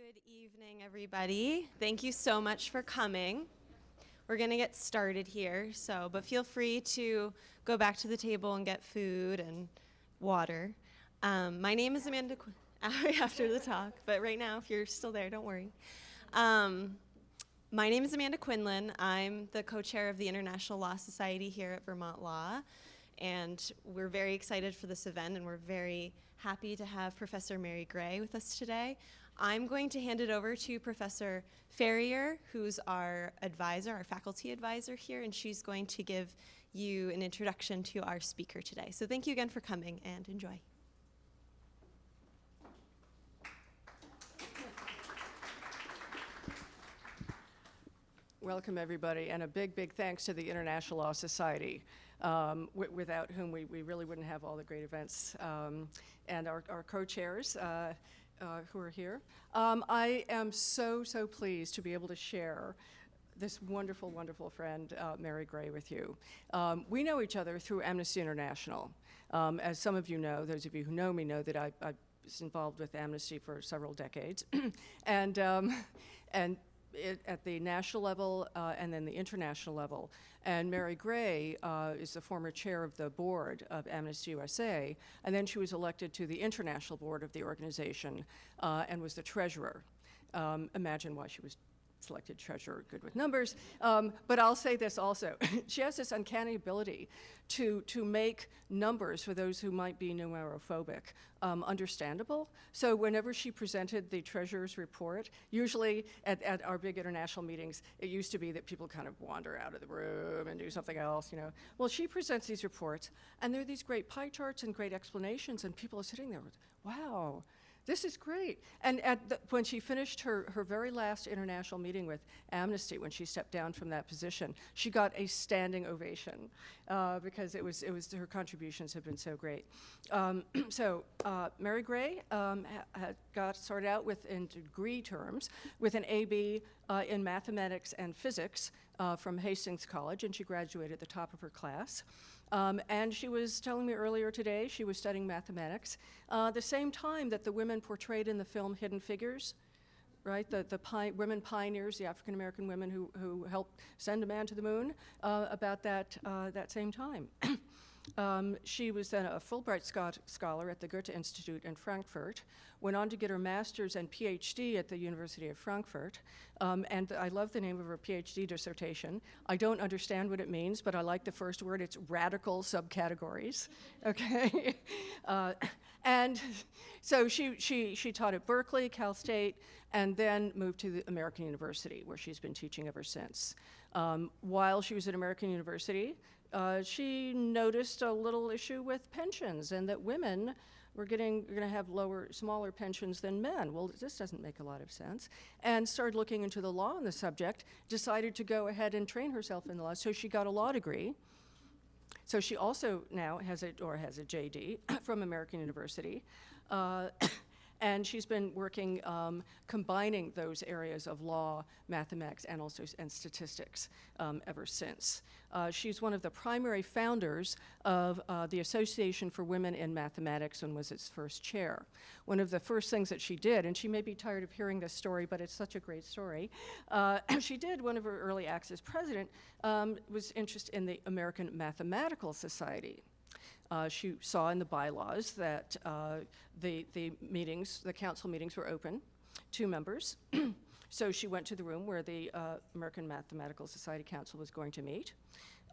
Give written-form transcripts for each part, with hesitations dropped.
Good evening, everybody. Thank you so much for coming. We're going to get started here, but feel free to go back to the table and get food and water. My name is Amanda after the talk, but right now, if you're still there, don't worry. My name is Amanda Quinlan. I'm the co-chair of the International Law Society here at Vermont Law, and we're very excited for this event, and we're very happy to have Professor Mary Gray with us today. I'm going to hand it over to Professor Ferrier, who's our advisor, our faculty advisor here, and she's going to give you an introduction to our speaker today. So thank you again for coming, and enjoy. Welcome, everybody, and a big, big thanks to the International Law Society, without whom we really wouldn't have all the great events, and our co-chairs who are here. I am so pleased to be able to share this wonderful, wonderful friend, Mary Gray, with you. We know each other through Amnesty International. As some of you know, those of you who know me know that I was involved with Amnesty for several decades, and at the national level and then the international level. And Mary Gray is the former chair of the board of Amnesty USA, and then she was elected to the international board of the organization and was the treasurer. Imagine why she was selected treasurer, good with numbers. But I'll say this also. She has this uncanny ability to make numbers, for those who might be numerophobic, understandable. So whenever she presented the treasurer's report, usually at our big international meetings, it used to be that people kind of wander out of the room and do something else, you know. Well, she presents these reports, and there are these great pie charts and great explanations, and people are sitting there with, wow, this is great. And when she finished her very last international meeting with Amnesty, when she stepped down from that position, she got a standing ovation because it was her contributions have been so great. Mary Gray got started out with, in degree terms, with an AB in mathematics and physics from Hastings College, and she graduated at the top of her class. And she was telling me earlier today she was studying mathematics the same time that the women portrayed in the film Hidden Figures, right? The women pioneers, the African-American women who helped send a man to the moon, about that same time. She was then a Fulbright scholar at the Goethe Institute in Frankfurt, went on to get her master's and PhD at the University of Frankfurt, and I love the name of her PhD dissertation. I don't understand what it means, but I like the first word. It's radical subcategories, okay? And so she taught at Berkeley, Cal State, and then moved to the American University, where she's been teaching ever since. While she was at American University, she noticed a little issue with pensions, and that women were going to have smaller pensions than men. Well, this doesn't make a lot of sense. And started looking into the law on the subject, decided to go ahead and train herself in the law. So she got a law degree. So she also now has a JD from American University. And she's been working combining those areas of law, mathematics, and statistics ever since. She's one of the primary founders of the Association for Women in Mathematics and was its first chair. One of the first things that she did, and she may be tired of hearing this story, but it's such a great story, she did, one of her early acts as president, was interested in the American Mathematical Society. She saw in the bylaws that the council meetings were open to members. So she went to the room where the American Mathematical Society Council was going to meet,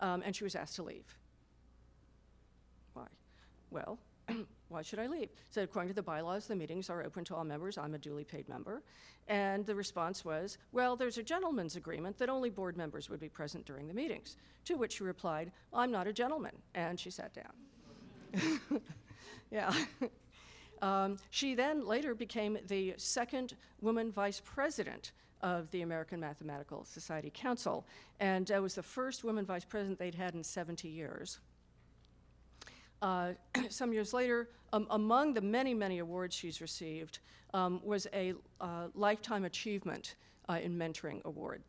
and she was asked to leave. Why? Well, why should I leave? So according to the bylaws, the meetings are open to all members. I'm a duly paid member. And the response was, well, there's a gentleman's agreement that only board members would be present during the meetings. To which she replied, I'm not a gentleman. And she sat down. Yeah. She then later became the second woman vice president of the American Mathematical Society Council, and was the first woman vice president they'd had in 70 years. Some years later, among the many, many awards she's received, was a Lifetime Achievement in Mentoring Award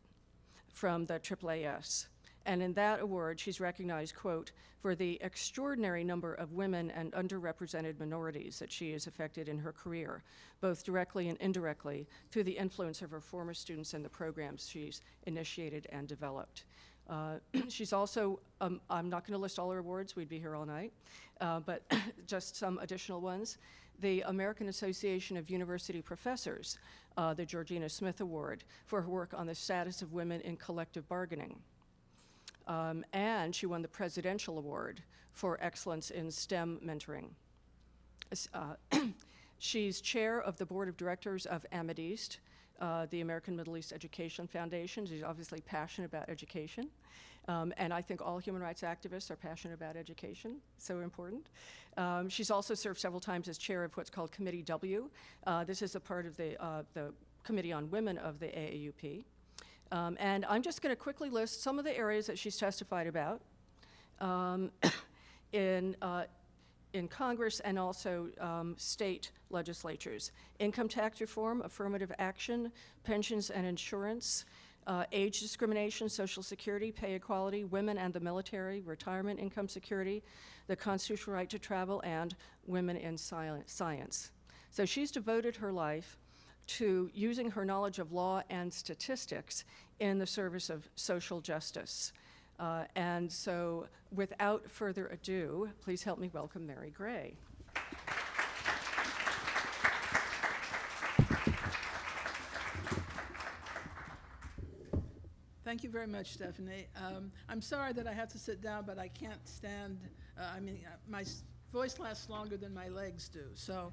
from the AAAS. And in that award, she's recognized, quote, for the extraordinary number of women and underrepresented minorities that she has affected in her career, both directly and indirectly, through the influence of her former students and the programs she's initiated and developed. She's also, I'm not going to list all her awards, we'd be here all night, but just some additional ones. The American Association of University Professors, the Georgina Smith Award, for her work on the status of women in collective bargaining. And she won the Presidential Award for excellence in STEM mentoring. She's chair of the board of directors of Amethyst, the American Middle East Education Foundation. She's obviously passionate about education. And I think all human rights activists are passionate about education, so important. She's also served several times as chair of what's called Committee W. This is a part of the Committee on Women of the AAUP. And I'm just going to quickly list some of the areas that she's testified about in Congress and also state legislatures. Income tax reform, affirmative action, pensions and insurance, age discrimination, Social Security, pay equality, women and the military, retirement income security, the constitutional right to travel, and women in science. So she's devoted her life to using her knowledge of law and statistics in the service of social justice. And so without further ado, please help me welcome Mary Gray. Thank you very much, Stephanie. I'm sorry that I have to sit down, but I can't stand. My voice lasts longer than my legs do. So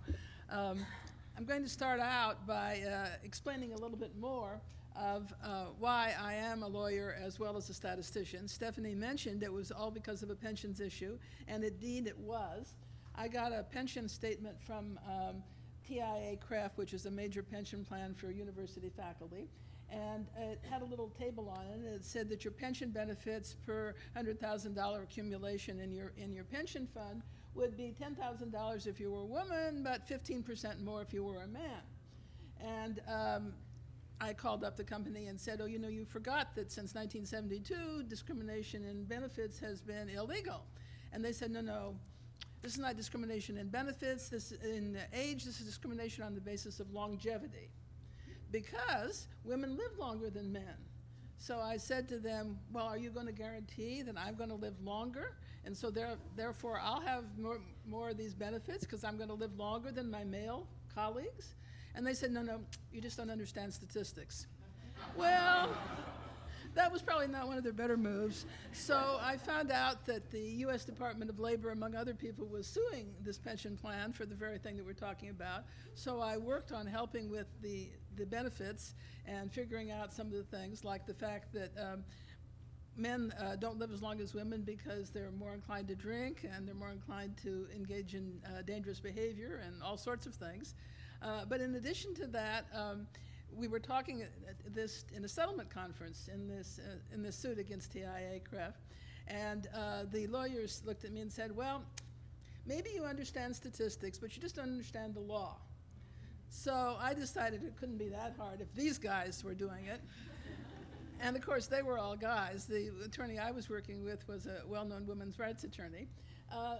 I'm going to start out by explaining a little bit more of why I am a lawyer as well as a statistician. Stephanie mentioned it was all because of a pensions issue, and indeed it was. I got a pension statement from TIAA-CREF, which is a major pension plan for university faculty, and it had a little table on it, and it said that your pension benefits per $100,000 accumulation in your pension fund would be $10,000 if you were a woman, but 15% more if you were a man. And I called up the company and said, oh, you know, you forgot that since 1972, discrimination in benefits has been illegal. And they said, no, this is not discrimination in benefits, this in age, this is discrimination on the basis of longevity, because women live longer than men. So I said to them, well, are you going to guarantee that I'm going to live longer? And so therefore, I'll have more of these benefits because I'm going to live longer than my male colleagues? And they said, no, you just don't understand statistics. Well, that was probably not one of their better moves. So I found out that the U.S. Department of Labor, among other people, was suing this pension plan for the very thing that we're talking about. So I worked on helping with the benefits and figuring out some of the things, like the fact that men don't live as long as women because they're more inclined to drink and they're more inclined to engage in dangerous behavior and all sorts of things. But in addition to that, we were talking this in a settlement conference in this suit against TIAA-CREF, and the lawyers looked at me and said, well, maybe you understand statistics, but you just don't understand the law. So I decided it couldn't be that hard if these guys were doing it. And of course, they were all guys. The attorney I was working with was a well-known women's rights attorney.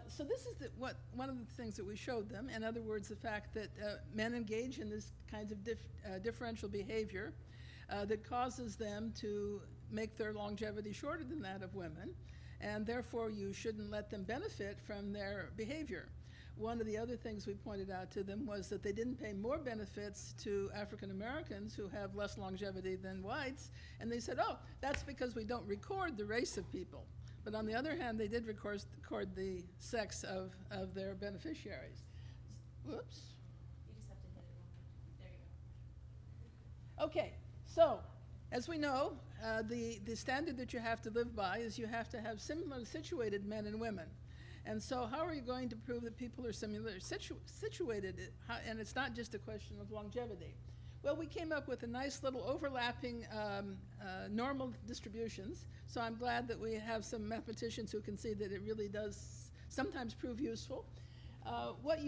So this is one of the things that we showed them. In other words, the fact that men engage in this kinds of differential behavior that causes them to make their longevity shorter than that of women, and therefore you shouldn't let them benefit from their behavior. One of the other things we pointed out to them was that they didn't pay more benefits to African Americans who have less longevity than whites, and they said, oh, that's because we don't record the race of people. But on the other hand, they did record the sex of their beneficiaries. Whoops. You just have to hit it. There you go. Okay, so as we know, the standard that you have to live by is you have to have similarly situated men and women. And so how are you going to prove that people are similarly situated? And it's not just a question of longevity. Well, we came up with a nice little overlapping normal distributions. So I'm glad that we have some mathematicians who can see that it really does sometimes prove useful. What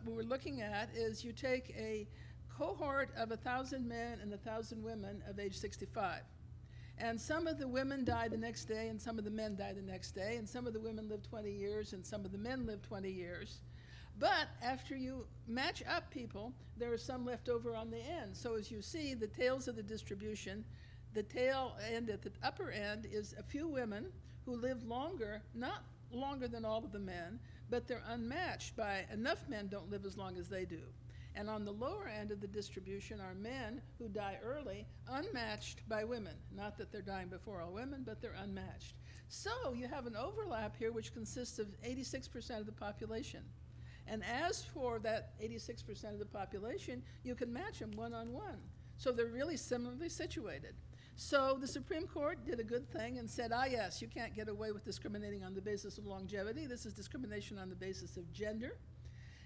we're looking at is you take a cohort of 1,000 men and 1,000 women of age 65. And some of the women die the next day, and some of the men die the next day, and some of the women live 20 years, and some of the men live 20 years. But after you match up people, there are some left over on the end. So as you see, the tails of the distribution, the tail end at the upper end is a few women who live longer, not longer than all of the men, but they're unmatched by enough men don't live as long as they do. And on the lower end of the distribution are men who die early, unmatched by women. Not that they're dying before all women, but they're unmatched. So you have an overlap here which consists of 86% of the population. And as for that 86% of the population, you can match them one-on-one. So they're really similarly situated. So the Supreme Court did a good thing and said, yes, you can't get away with discriminating on the basis of longevity. This is discrimination on the basis of gender.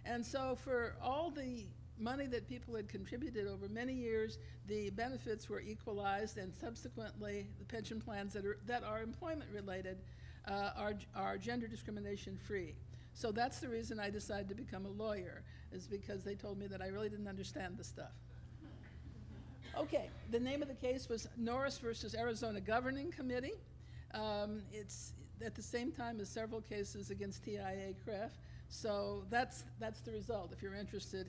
And so for all the money that people had contributed over many years, the benefits were equalized, and subsequently the pension plans that are employment related are gender discrimination free. So that's the reason I decided to become a lawyer, is because they told me that I really didn't understand the stuff. Okay, the name of the case was Norris versus Arizona Governing Committee. It's at the same time as several cases against TIAA-CREF. So that's the result, if you're interested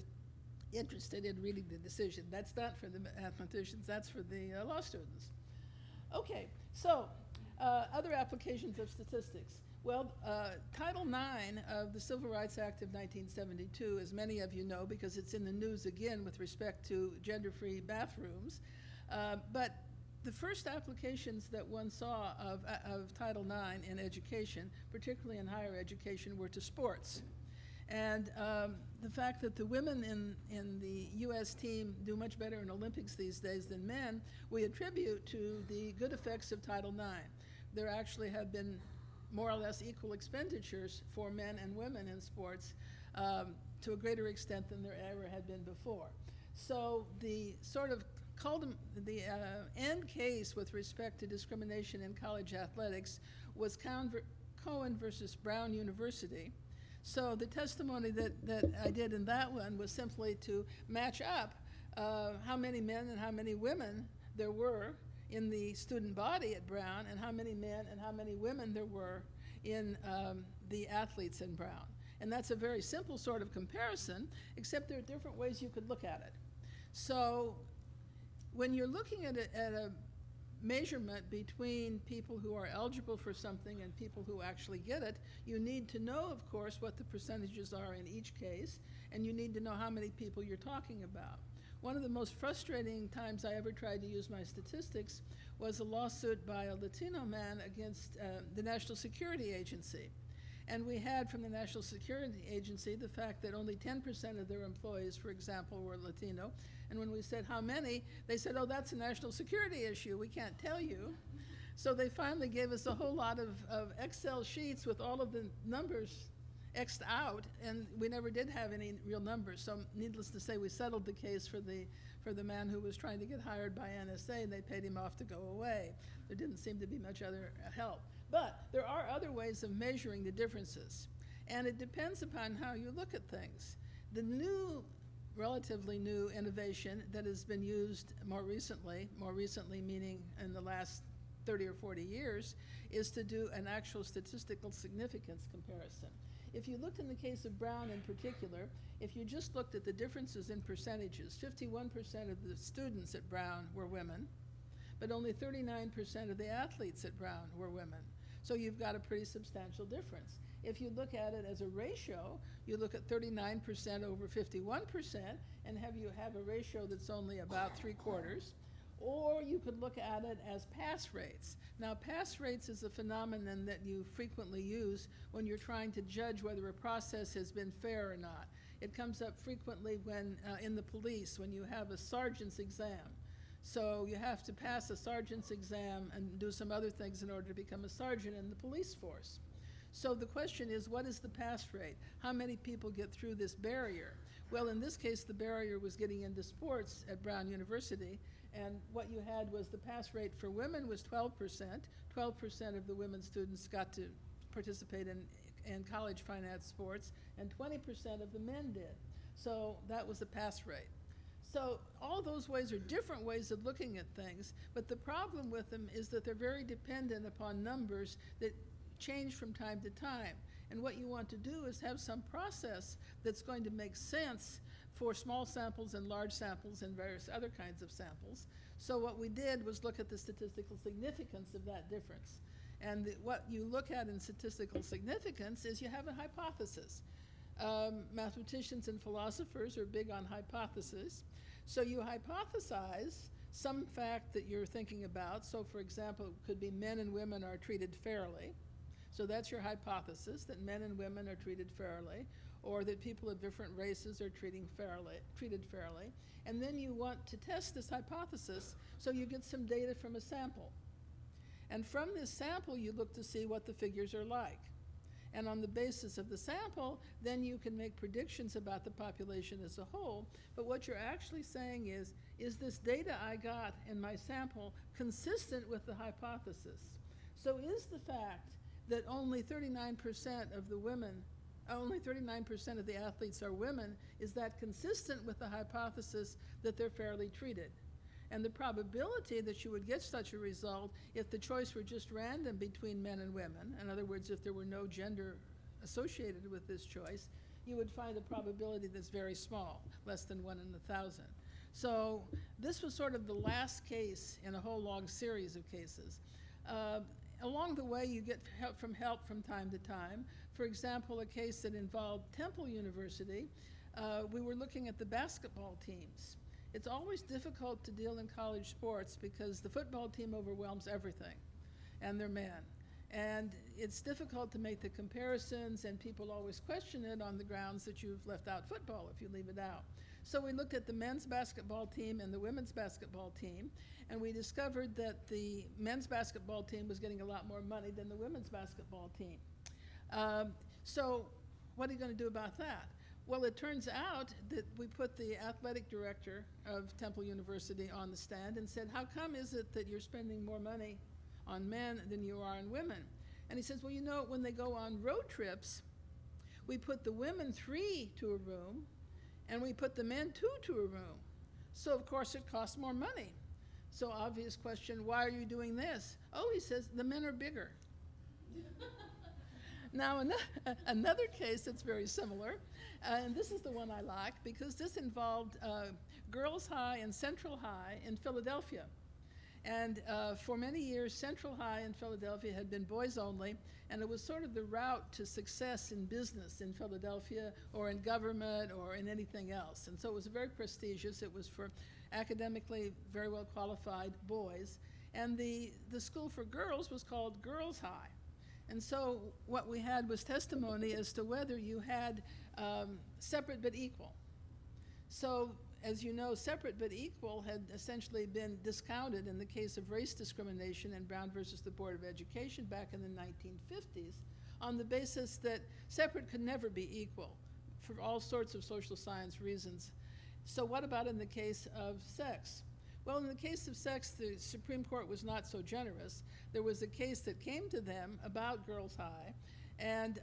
in reading the decision. That's not for the mathematicians, that's for the law students. Okay, so other applications of statistics. Well, Title IX of the Civil Rights Act of 1972, as many of you know, because it's in the news again with respect to gender-free bathrooms, but the first applications that one saw of Title IX in education, particularly in higher education, were to sports. And the fact that the women in the U.S. team do much better in Olympics these days than men, we attribute to the good effects of Title IX. There actually have been more or less equal expenditures for men and women in sports to a greater extent than there ever had been before. So the sort of end case with respect to discrimination in college athletics was Cohen versus Brown University. So the testimony that I did in that one was simply to match up how many men and how many women there were in the student body at Brown, and how many men and how many women there were in the athletes in Brown. And that's a very simple sort of comparison, except there are different ways you could look at it. So when you're looking at a measurement between people who are eligible for something and people who actually get it, you need to know, of course, what the percentages are in each case, and you need to know how many people you're talking about. One of the most frustrating times I ever tried to use my statistics was a lawsuit by a Latino man against the National Security Agency. And we had from the National Security Agency the fact that only 10% of their employees, for example, were Latino. And when we said how many, they said, oh, that's a national security issue, we can't tell you. So they finally gave us a whole lot of Excel sheets with all of the numbers X'd out, and we never did have any real numbers. So needless to say, we settled the case for the man who was trying to get hired by NSA, and they paid him off to go away. There didn't seem to be much other help. But there are other ways of measuring the differences, and it depends upon how you look at things. The relatively new innovation that has been used more recently meaning in the last 30 or 40 years, is to do an actual statistical significance comparison. If you looked in the case of Brown in particular, if you just looked at the differences in percentages, 51% of the students at Brown were women, but only 39% of the athletes at Brown were women. So you've got a pretty substantial difference. If you look at it as a ratio, you look at 39% over 51% and you have a ratio that's only about 3/4. Or you could look at it as pass rates. Now, pass rates is a phenomenon that you frequently use when you're trying to judge whether a process has been fair or not. It comes up frequently when in the police, when you have a sergeant's exam. So you have to pass a sergeant's exam and do some other things in order to become a sergeant in the police force. So the question is, what is the pass rate? How many people get through this barrier? Well, in this case, the barrier was getting into sports at Brown University, and what you had was the pass rate for women was 12%. 12% of the women students got to participate in college finance sports, and 20% of the men did. So that was the pass rate. So all those ways are different ways of looking at things, but the problem with them is that they're very dependent upon numbers that change from time to time. And what you want to do is have some process that's going to make sense for small samples and large samples and various other kinds of samples. So what we did was look at the statistical significance of that difference. And what you look at in statistical significance is you have a hypothesis. Mathematicians and philosophers are big on hypotheses. So you hypothesize some fact that you're thinking about. So for example, it could be men and women are treated fairly. So that's your hypothesis, that men and women are treated fairly, or that people of different races are treated fairly. And then you want to test this hypothesis, so you get some data from a sample. And from this sample, you look to see what the figures are like. And on the basis of the sample, then you can make predictions about the population as a whole. But what you're actually saying is this data I got in my sample consistent with the hypothesis? So is the fact that only 39% of the women, only 39% of the athletes are women, is that consistent with the hypothesis that they're fairly treated? And the probability that you would get such a result if the choice were just random between men and women, in other words, if there were no gender associated with this choice, you would find a probability that's very small, less than 1 in 1,000. So this was sort of the last case in a whole long series of cases. Along the way, you get help from time to time. For example, a case that involved Temple University, we were looking at the basketball teams. It's always difficult to deal in college sports because the football team overwhelms everything, and they're men. And it's difficult to make the comparisons, and people always question it on the grounds that you've left out football if you leave it out. So we looked at the men's basketball team and the women's basketball team, and we discovered that the men's basketball team was getting a lot more money than the women's basketball team. So what are you going to do about that? Well, it turns out that we put the athletic director of Temple University on the stand and said, how come is it that you're spending more money on men than you are on women? And he says, well, you know, when they go on road trips, we put the women 3 to a room, and we put the men 2 to a room. So, of course, it costs more money. So obvious question, why are you doing this? Oh, he says, the men are bigger. Now, another case that's very similar, and this is the one I like because this involved Girls High and Central High in Philadelphia. And for many years, Central High in Philadelphia had been boys only, and it was sort of the route to success in business in Philadelphia or in government or in anything else. And so it was very prestigious. It was for academically very well qualified boys. And the school for girls was called Girls High. And so what we had was testimony as to whether you had separate but equal. So as you know, separate but equal had essentially been discounted in the case of race discrimination in Brown versus the Board of Education back in the 1950s on the basis that separate could never be equal for all sorts of social science reasons. So what about in the case of sex? Well, in the case of sex, the Supreme Court was not so generous. There was a case that came to them about Girls High, and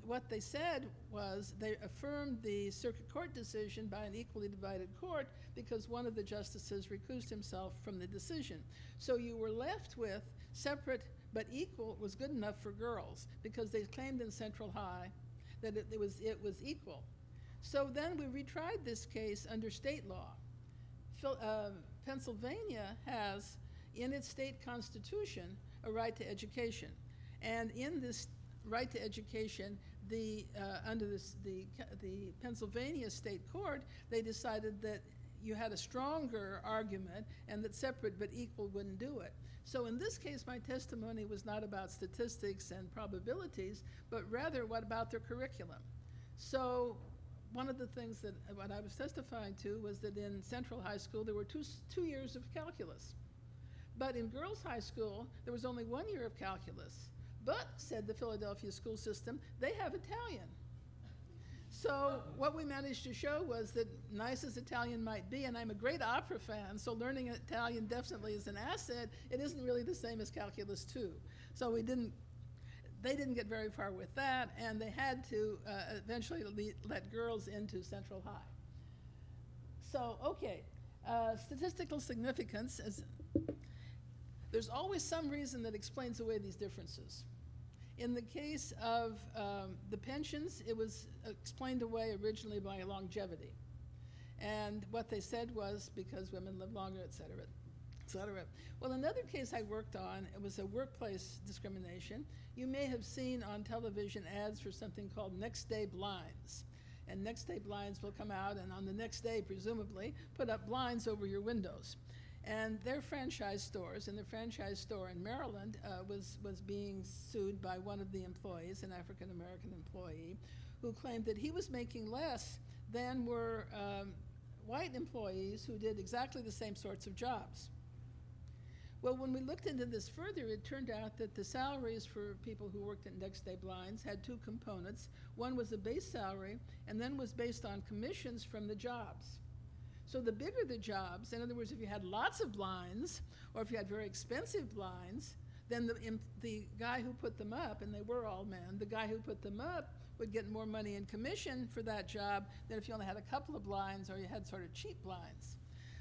what they said was they affirmed the circuit court decision by an equally divided court because one of the justices recused himself from the decision. So you were left with separate but equal was good enough for girls because they claimed in Central High that it was equal. So then we retried this case under state law. Pennsylvania has, in its state constitution, a right to education. And in this right to education, under the Pennsylvania state court, they decided that you had a stronger argument and that separate but equal wouldn't do it. So in this case, my testimony was not about statistics and probabilities, but rather what about their curriculum. So one of the things that what I was testifying to was that in Central High School, there were two years of calculus. But in Girls High School, there was only 1 year of calculus. But, said the Philadelphia school system, they have Italian. So what we managed to show was that nice as Italian might be, and I'm a great opera fan, so learning Italian definitely is an asset, it isn't really the same as calculus 2. So they didn't get very far with that, and they had to eventually let girls into Central High. So, okay, statistical significance is, there's always some reason that explains away these differences. In the case of the pensions, it was explained away originally by longevity. And what they said was because women live longer, et cetera, et cetera. Well, another case I worked on, it was a workplace discrimination. You may have seen on television ads for something called next day blinds. And next day blinds will come out and on the next day, presumably, put up blinds over your windows. And their franchise stores, and the franchise store in Maryland was being sued by one of the employees, an African-American employee, who claimed that he was making less than were white employees who did exactly the same sorts of jobs. Well, when we looked into this further, it turned out that the salaries for people who worked at next day blinds had two components. One was a base salary, and then was based on commissions from the jobs. So the bigger the jobs, in other words, if you had lots of blinds, or if you had very expensive blinds, then the guy who put them up, and they were all men, the guy who put them up would get more money in commission for that job than if you only had a couple of blinds or you had sort of cheap blinds.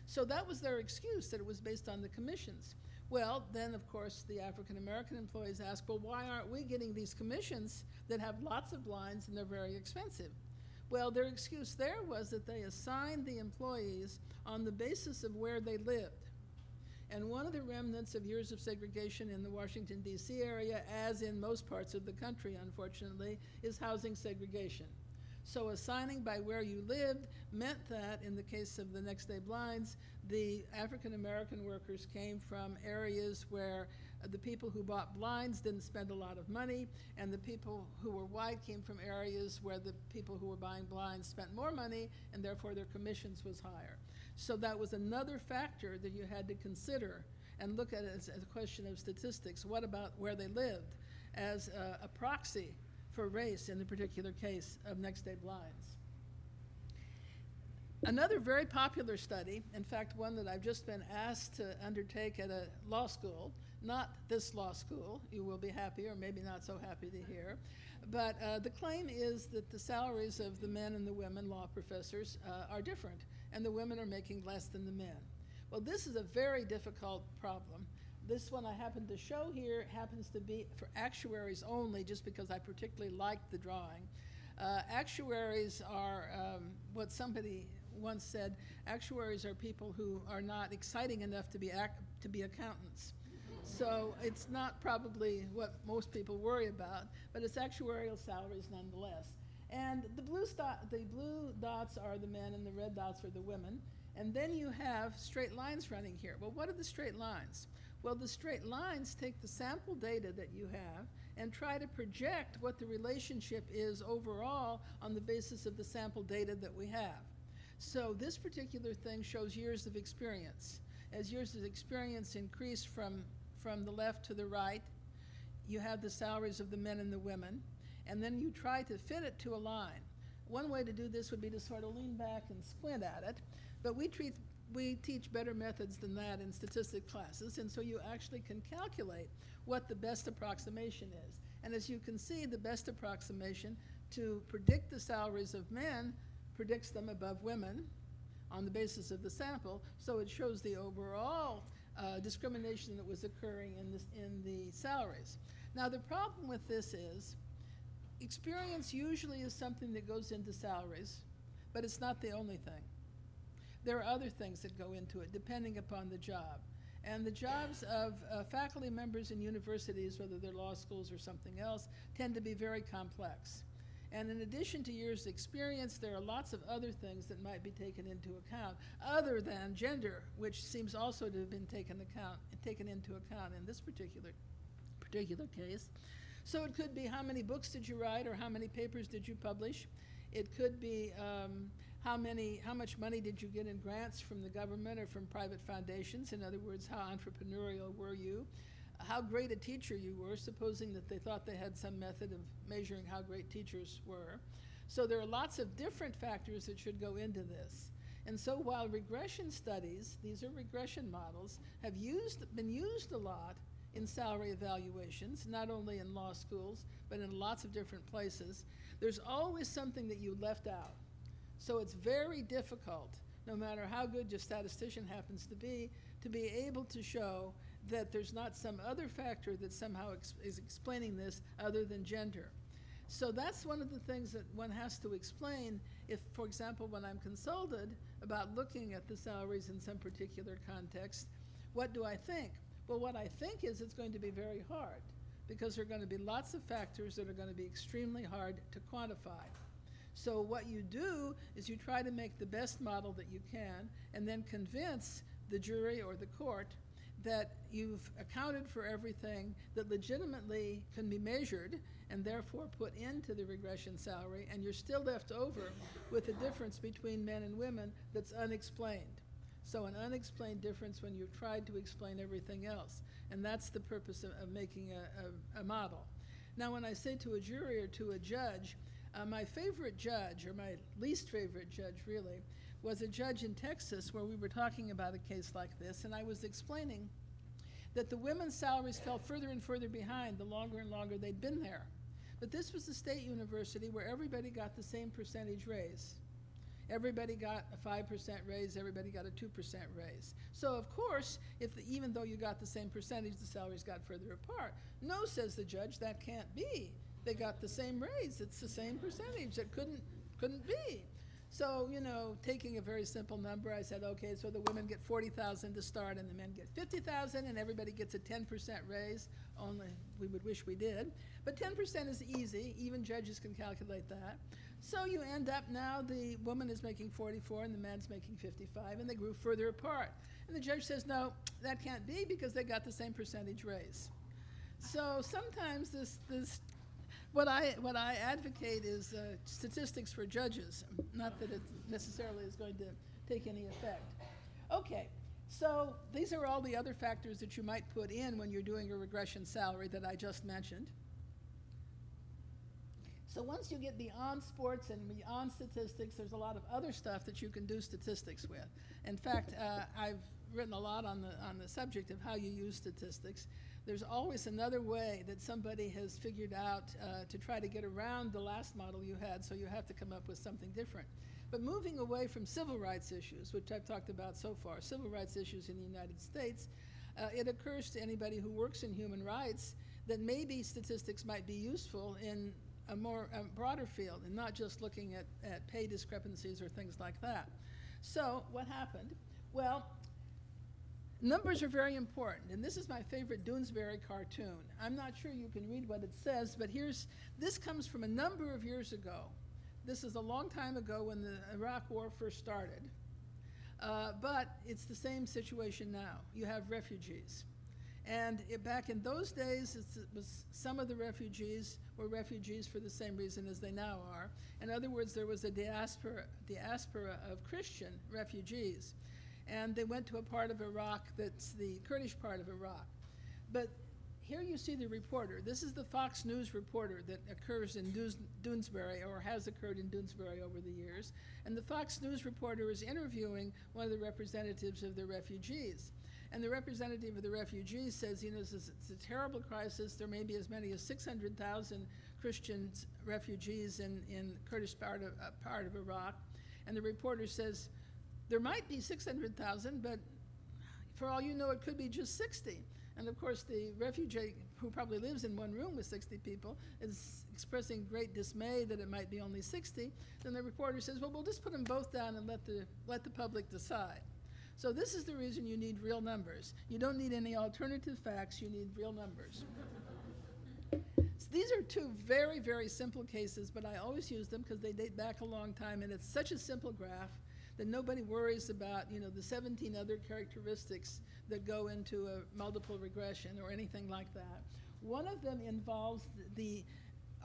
So that was their excuse, that it was based on the commissions. Well, then, of course, the African-American employees asked, well, why aren't we getting these commissions that have lots of blinds and they're very expensive? Well, their excuse there was that they assigned the employees on the basis of where they lived. And one of the remnants of years of segregation in the Washington, D.C. area, as in most parts of the country, unfortunately, is housing segregation. So assigning by where you lived meant that, in the case of the next day blinds, the African-American workers came from areas where the people who bought blinds didn't spend a lot of money, and the people who were white came from areas where the people who were buying blinds spent more money, and therefore their commissions was higher. So that was another factor that you had to consider and look at it as a question of statistics. What about where they lived as a proxy for race in the particular case of next day blinds? Another very popular study, in fact one that I've just been asked to undertake at a law school, not this law school, you will be happy or maybe not so happy to hear, but the claim is that the salaries of the men and the women law professors are different, and the women are making less than the men. Well, this is a very difficult problem. This one I happen to show here happens to be for actuaries only, just because I particularly liked the drawing. Actuaries are what somebody once said, actuaries are people who are not exciting enough to be accountants. So it's not probably what most people worry about, but it's actuarial salaries nonetheless. And the blue dots are the men and the red dots are the women. And then you have straight lines running here. Well, what are the straight lines? Well, the straight lines take the sample data that you have and try to project what the relationship is overall on the basis of the sample data that we have. So this particular thing shows years of experience. As years of experience increase from the left to the right, you have the salaries of the men and the women, and then you try to fit it to a line. One way to do this would be to sort of lean back and squint at it, but we teach better methods than that in statistics classes, and so you actually can calculate what the best approximation is. And as you can see, the best approximation to predict the salaries of men predicts them above women on the basis of the sample, so it shows the overall discrimination that was occurring in the salaries. Now, the problem with this is experience usually is something that goes into salaries, but it's not the only thing. There are other things that go into it, depending upon the job. And the jobs of faculty members in universities, whether they're law schools or something else, tend to be very complex. And in addition to years' experience, there are lots of other things that might be taken into account, other than gender, which seems also to have been taken into account in this particular case. So it could be how many books did you write, or how many papers did you publish. It could be how much money did you get in grants from the government or from private foundations? In other words, how entrepreneurial were you? How great a teacher you were, supposing that they thought they had some method of measuring how great teachers were. So there are lots of different factors that should go into this. And so while regression studies, these are regression models, have been used a lot in salary evaluations, not only in law schools, but in lots of different places, there's always something that you left out. So it's very difficult no matter how good your statistician happens to be able to show that there's not some other factor that somehow is explaining this other than gender. So that's one of the things that one has to explain if, for example, when I'm consulted about looking at the salaries in some particular context, what do I think? Well, what I think is it's going to be very hard because there are going to be lots of factors that are going to be extremely hard to quantify. So what you do is you try to make the best model that you can and then convince the jury or the court that you've accounted for everything that legitimately can be measured and therefore put into the regression salary, and you're still left over with a difference between men and women that's unexplained. So an unexplained difference when you've tried to explain everything else. And that's the purpose of making a model. Now, when I say to a jury or to a judge, my favorite judge, or my least favorite judge really, was a judge in Texas where we were talking about a case like this, and I was explaining that the women's salaries fell further and further behind the longer and longer they'd been there. But this was a state university where everybody got the same percentage raise. Everybody got a 5% raise, everybody got a 2% raise. So of course, even though you got the same percentage, the salaries got further apart. No, says the judge, that can't be. They got the same raise, it's the same percentage, it couldn't be. So, taking a very simple number, I said, okay, so the women get $40,000 to start and the men get $50,000 and everybody gets a 10% raise, only we would wish we did. But 10% is easy, even judges can calculate that. So you end up now, the woman is making 44 and the man's making 55, and they grew further apart. And the judge says, no, that can't be because they got the same percentage raise. So sometimes what I advocate is statistics for judges, not that it necessarily is going to take any effect. Okay, so these are all the other factors that you might put in when you're doing a regression salary that I just mentioned. So once you get beyond sports and beyond statistics, there's a lot of other stuff that you can do statistics with. In fact, I've written a lot on the subject of how you use statistics. There's always another way that somebody has figured out to try to get around the last model you had, so you have to come up with something different. But moving away from civil rights issues, which I've talked about so far, civil rights issues in the United States, it occurs to anybody who works in human rights that maybe statistics might be useful in a more broader field and not just looking at pay discrepancies or things like that. So what happened? Well, numbers are very important, and this is my favorite Doonesbury cartoon. I'm not sure you can read what it says, but this comes from a number of years ago. This is a long time ago when the Iraq War first started, but it's the same situation now. You have refugees. And back in those days, some of the refugees were refugees for the same reason as they now are. In other words, there was a diaspora of Christian refugees. And they went to a part of Iraq that's the Kurdish part of Iraq. But here you see the reporter. This is the Fox News reporter that occurs in Doonesbury, or has occurred in Doonesbury over the years. And the Fox News reporter is interviewing one of the representatives of the refugees. And the representative of the refugees says, it's a terrible crisis. There may be as many as 600,000 Christian refugees in Kurdish part of Iraq. And the reporter says, there might be 600,000, but for all you know, it could be just 60. And of course, the refugee, who probably lives in one room with 60 people, is expressing great dismay that it might be only 60. Then the reporter says, well, we'll just put them both down and let the public decide. So this is the reason you need real numbers. You don't need any alternative facts, you need real numbers. So these are two very, very simple cases, but I always use them because they date back a long time, and it's such a simple graph that nobody worries about, the 17 other characteristics that go into a multiple regression or anything like that. One of them involves the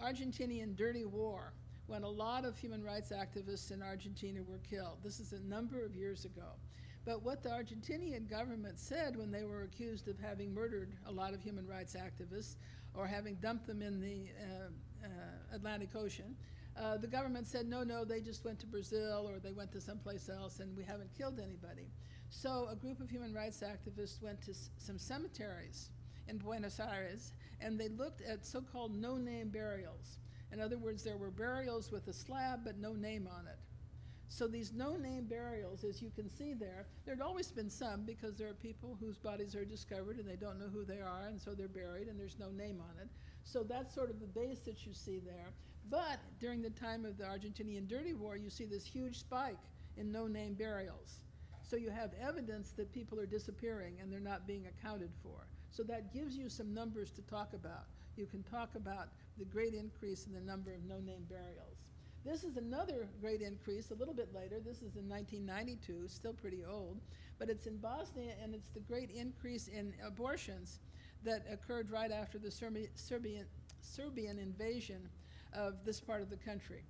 Argentinian dirty war, when a lot of human rights activists in Argentina were killed. This is a number of years ago. But what the Argentinian government said when they were accused of having murdered a lot of human rights activists or having dumped them in the Atlantic Ocean, the government said, no, they just went to Brazil or they went to someplace else and we haven't killed anybody. So a group of human rights activists went to some cemeteries in Buenos Aires and they looked at so-called no-name burials. In other words, there were burials with a slab but no name on it. So these no-name burials, as you can see there'd always been some, because there are people whose bodies are discovered and they don't know who they are, and so they're buried and there's no name on it. So that's sort of the base that you see there. But during the time of the Argentinian Dirty War, you see this huge spike in no-name burials. So you have evidence that people are disappearing and they're not being accounted for. So that gives you some numbers to talk about. You can talk about the great increase in the number of no-name burials. This is another great increase a little bit later. This is in 1992, still pretty old, but it's in Bosnia, and it's the great increase in abortions that occurred right after the Serbian invasion of this part of the country.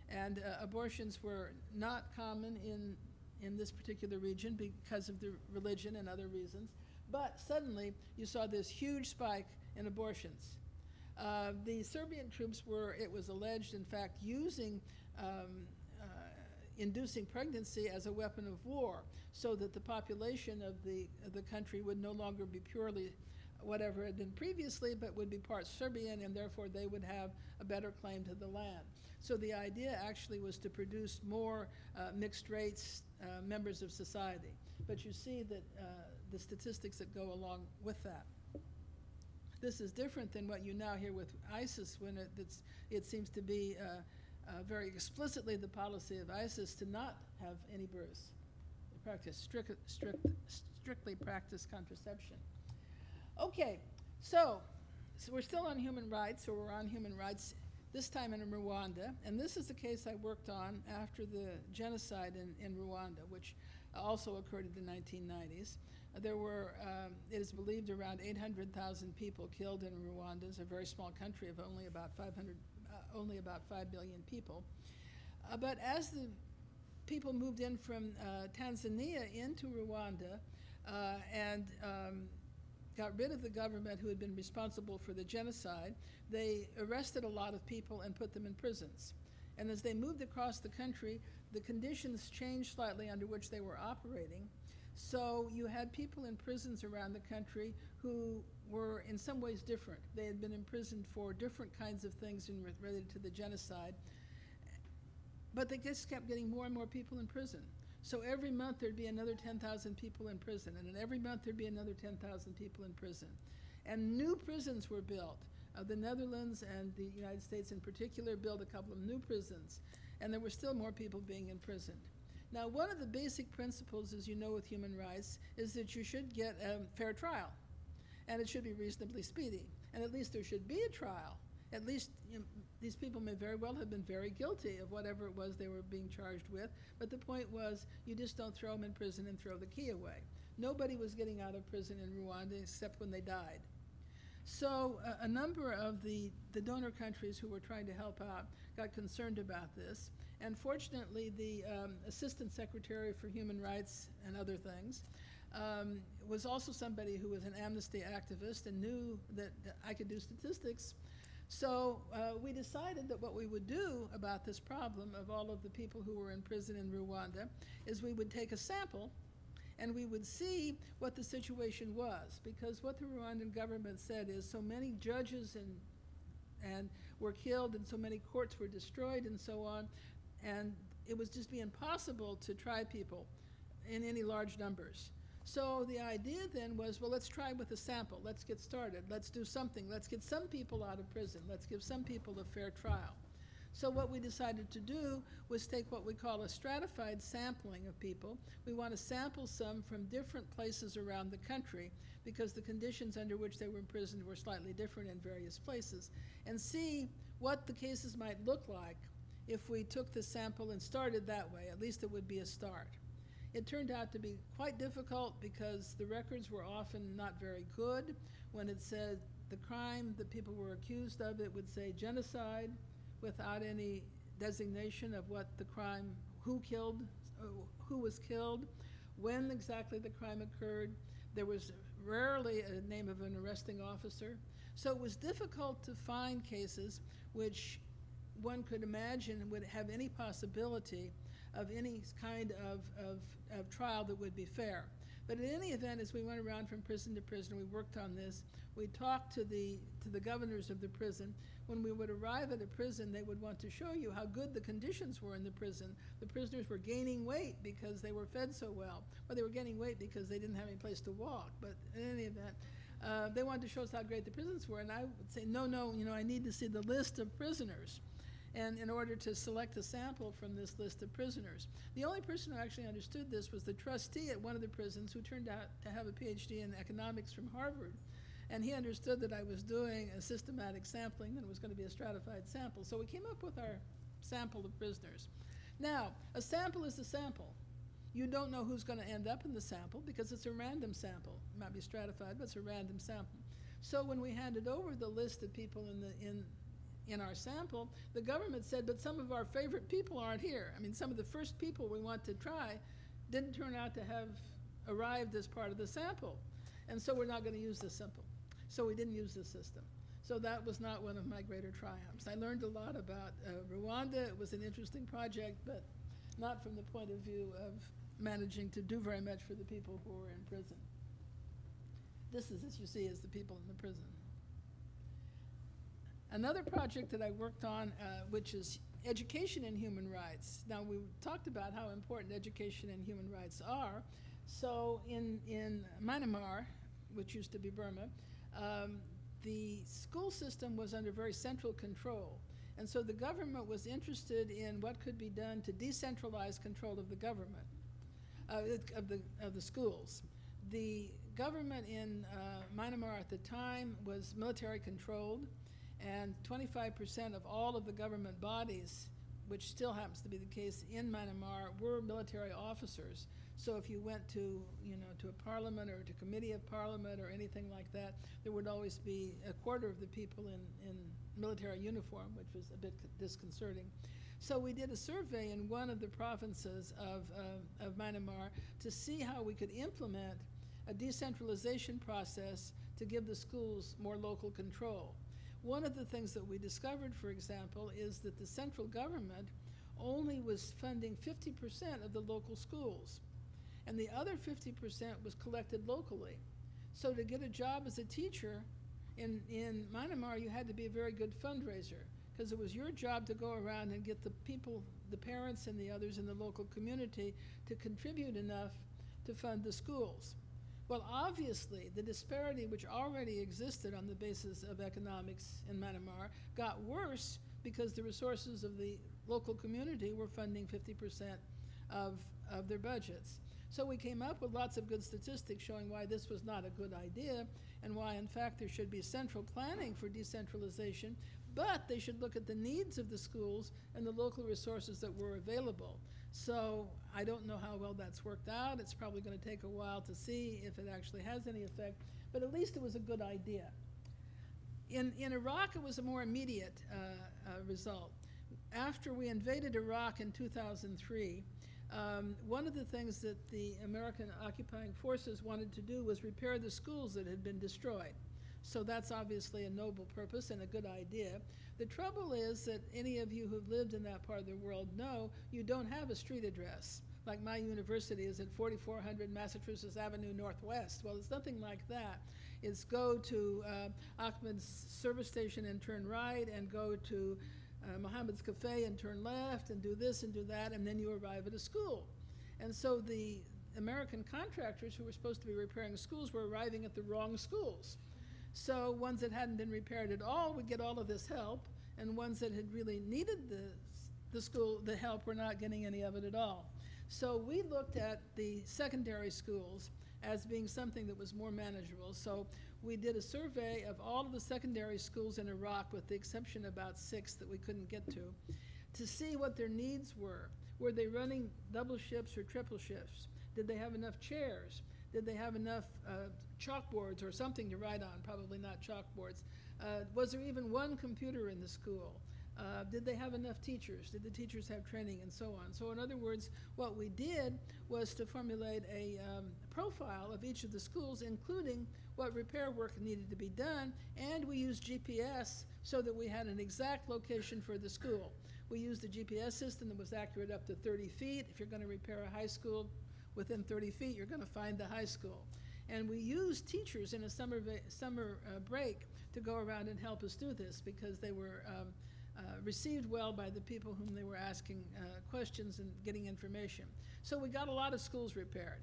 And abortions were not common in this particular region because of the religion and other reasons, but suddenly you saw this huge spike in abortions. The Serbian troops were, it was alleged, in fact, using inducing pregnancy as a weapon of war, so that the population of the country would no longer be purely whatever it had been previously, but would be part Serbian, and therefore they would have a better claim to the land. So the idea actually was to produce more mixed race members of society. But you see that the statistics that go along with that. This is different than what you now hear with ISIS, when it seems to be very explicitly the policy of ISIS to not have any births, strictly practice contraception. Okay, so we're still on human rights, or we're on human rights, this time in Rwanda, and this is the case I worked on after the genocide in Rwanda, which also occurred in the 1990s. There were, it is believed, around 800,000 people killed in Rwanda. It's a very small country of only about 5 billion people. But as the people moved in from Tanzania into Rwanda and got rid of the government who had been responsible for the genocide, they arrested a lot of people and put them in prisons. And as they moved across the country, the conditions changed slightly under which they were operating. So you had people in prisons around the country who were in some ways different. They had been imprisoned for different kinds of things related to the genocide, but they just kept getting more and more people in prison. So every month there'd be another 10,000 people in prison, and then every month there'd be another 10,000 people in prison. And new prisons were built. The Netherlands and the United States in particular built a couple of new prisons, and there were still more people being imprisoned. Now, one of the basic principles, as you know, with human rights, is that you should get a fair trial, and it should be reasonably speedy, and at least there should be a trial. At least these people may very well have been very guilty of whatever it was they were being charged with, but the point was you just don't throw them in prison and throw the key away. Nobody was getting out of prison in Rwanda except when they died. So a number of the donor countries who were trying to help out got concerned about this, and fortunately the Assistant Secretary for Human Rights and other things was also somebody who was an Amnesty activist and knew that I could do statistics. So we decided that what we would do about this problem of all of the people who were in prison in Rwanda is we would take a sample and we would see what the situation was, because what the Rwandan government said is so many judges and were killed and so many courts were destroyed and so on, and it would just be impossible to try people in any large numbers. So the idea then was, well, let's try with a sample. Let's get started. Let's do something. Let's get some people out of prison. Let's give some people a fair trial. So what we decided to do was take what we call a stratified sampling of people. We want to sample some from different places around the country because the conditions under which they were imprisoned were slightly different in various places, and see what the cases might look like if we took the sample and started that way. At least it would be a start. It turned out to be quite difficult because the records were often not very good. When it said the crime that people were accused of, it would say genocide without any designation of what the crime, who was killed, when exactly the crime occurred. There was rarely a name of an arresting officer. So it was difficult to find cases which one could imagine would have any possibility of any kind of trial that would be fair. But in any event, as we went around from prison to prison, we worked on this. We talked to the governors of the prison. When we would arrive at a prison, they would want to show you how good the conditions were in the prison. The prisoners were gaining weight because they were fed so well. Or they were gaining weight because they didn't have any place to walk. But in any event, they wanted to show us how great the prisons were. And I would say, no, I need to see the list of prisoners. And in order to select a sample from this list of prisoners. The only person who actually understood this was the trustee at one of the prisons, who turned out to have a PhD in economics from Harvard. And he understood that I was doing a systematic sampling, that it was going to be a stratified sample. So we came up with our sample of prisoners. Now, a sample is a sample. You don't know who's going to end up in the sample because it's a random sample. It might be stratified, but it's a random sample. So when we handed over the list of people in our sample, the government said, but some of our favorite people aren't here. I mean, some of the first people we want to try didn't turn out to have arrived as part of the sample. And so we're not going to use this sample. So we didn't use this system. So that was not one of my greater triumphs. I learned a lot about Rwanda. It was an interesting project, but not from the point of view of managing to do very much for the people who were in prison. This is, as you see, is the people in the prison. Another project that I worked on, which is education and human rights. Now, we talked about how important education and human rights are. So in Myanmar, which used to be Burma, the school system was under very central control. And so the government was interested in what could be done to decentralize control of the government, of the schools. The government in Myanmar at the time was military controlled, and 25% of all of the government bodies, which still happens to be the case in Myanmar, were military officers. So if you went to, to a parliament or to committee of parliament or anything like that, there would always be a quarter of the people in military uniform, which was a bit disconcerting. So we did a survey in one of the provinces of Myanmar to see how we could implement a decentralization process to give the schools more local control. One of the things that we discovered, for example, is that the central government only was funding 50% of the local schools, and the other 50% was collected locally. So to get a job as a teacher in Myanmar, you had to be a very good fundraiser, because it was your job to go around and get the people, the parents and the others in the local community to contribute enough to fund the schools. Well, obviously, the disparity which already existed on the basis of economics in Myanmar got worse because the resources of the local community were funding 50% of their budgets. So we came up with lots of good statistics showing why this was not a good idea and why, in fact, there should be central planning for decentralization, but they should look at the needs of the schools and the local resources that were available. So I don't know how well that's worked out. It's probably going to take a while to see if it actually has any effect, but at least it was a good idea. In Iraq, it was a more immediate result. After we invaded Iraq in 2003, one of the things that the American occupying forces wanted to do was repair the schools that had been destroyed. So that's obviously a noble purpose and a good idea. The trouble is that any of you who've lived in that part of the world know you don't have a street address. Like my university is at 4400 Massachusetts Avenue Northwest. Well, it's nothing like that. It's go to Ahmed's service station and turn right, and go to Mohammed's Cafe and turn left, and do this and do that, and then you arrive at a school. And so the American contractors who were supposed to be repairing schools were arriving at the wrong schools. So ones that hadn't been repaired at all would get all of this help, and ones that had really needed the help were not getting any of it at all. So we looked at the secondary schools as being something that was more manageable. So we did a survey of all of the secondary schools in Iraq, with the exception of about 6 that we couldn't get to see what their needs were. Were they running double shifts or triple shifts? Did they have enough chairs? Did they have enough chalkboards or something to write on? Probably not chalkboards. Was there even one computer in the school? Did they have enough teachers? Did the teachers have training, and so on? So in other words, what we did was to formulate a profile of each of the schools, including what repair work needed to be done, and we used GPS so that we had an exact location for the school. We used a GPS system that was accurate up to 30 feet. If you're going to repair a high school, within 30 feet, you're going to find the high school. And we used teachers in a summer break to go around and help us do this because they were received well by the people whom they were asking questions and getting information. So we got a lot of schools repaired.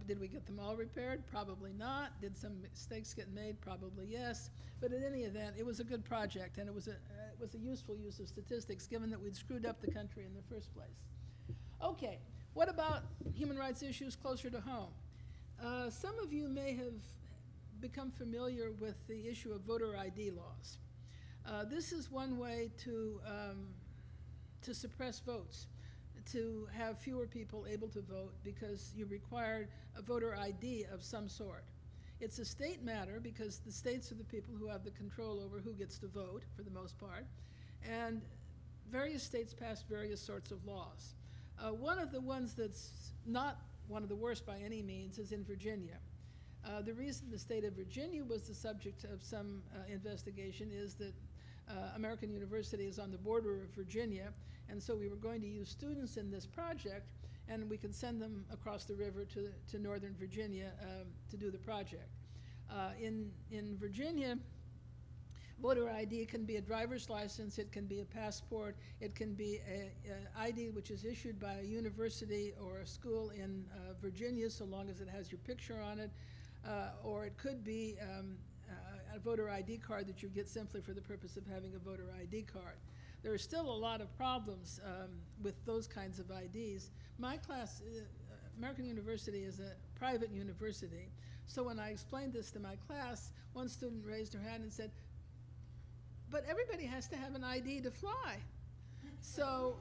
Did we get them all repaired? Probably not. Did some mistakes get made? Probably yes. But in any event, it was a good project, and it was a useful use of statistics given that we'd screwed up the country in the first place. Okay, what about human rights issues closer to home? Some of you may have become familiar with the issue of voter ID laws. This is one way to suppress votes, to have fewer people able to vote because you required a voter ID of some sort. It's a state matter because the states are the people who have the control over who gets to vote for the most part, and various states pass various sorts of laws. One of the ones that's not one of the worst by any means is in Virginia. The reason the state of Virginia was the subject of some investigation is that American University is on the border of Virginia, and so we were going to use students in this project, and we could send them across the river to Northern Virginia to do the project. In Virginia, voter ID can be a driver's license, it can be a passport, it can be an ID which is issued by a university or a school in Virginia so long as it has your picture on it, or it could be a voter ID card that you get simply for the purpose of having a voter ID card. There are still a lot of problems with those kinds of IDs. My class, American University is a private university, so when I explained this to my class, one student raised her hand and said, "But everybody has to have an ID to fly." So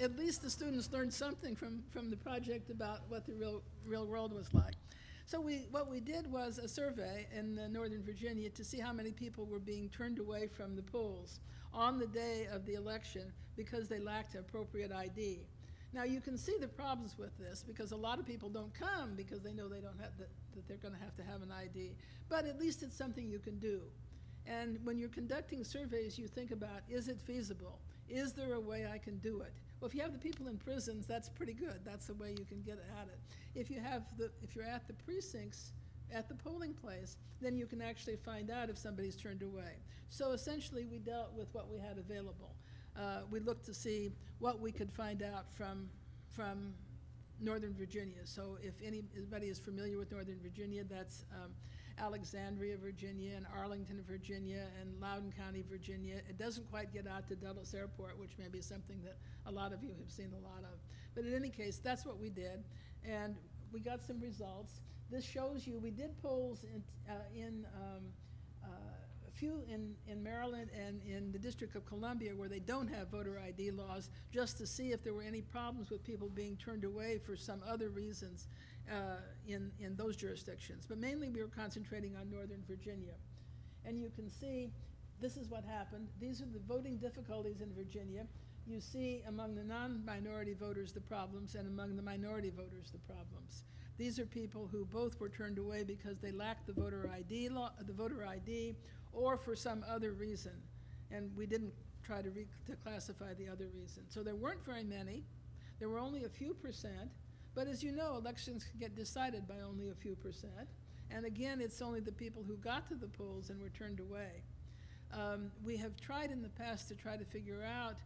at least the students learned something from the project about what the real world was like. So what we did was a survey in Northern Virginia to see how many people were being turned away from the polls on the day of the election because they lacked appropriate ID. Now you can see the problems with this because a lot of people don't come because they know they don't have that they're going to have an ID. But at least it's something you can do. And when you're conducting surveys, you think about, is it feasible? Is there a way I can do it? Well, if you have the people in prisons, that's pretty good. That's the way you can get at it. If you're at the precincts, at the polling place, then you can actually find out if somebody's turned away. So essentially, we dealt with what we had available. We looked to see what we could find out from Northern Virginia. So if anybody is familiar with Northern Virginia, that's Alexandria, Virginia, and Arlington, Virginia, and Loudoun County, Virginia. It doesn't quite get out to Dulles Airport, which may be something that a lot of you have seen a lot of. But in any case, that's what we did, and we got some results. This shows you, we did polls a few in Maryland and in the District of Columbia where they don't have voter ID laws, just to see if there were any problems with people being turned away for some other reasons in those jurisdictions. But mainly we were concentrating on Northern Virginia. And you can see this is what happened. These are the voting difficulties in Virginia. You see among the non-minority voters the problems, and among the minority voters the problems. These are people who both were turned away because they lacked the voter ID or for some other reason. And we didn't try to classify the other reason. So there weren't very many. There were only a few percent. But as you know, elections can get decided by only a few percent. And again, it's only the people who got to the polls and were turned away. We have tried in the past to try to figure out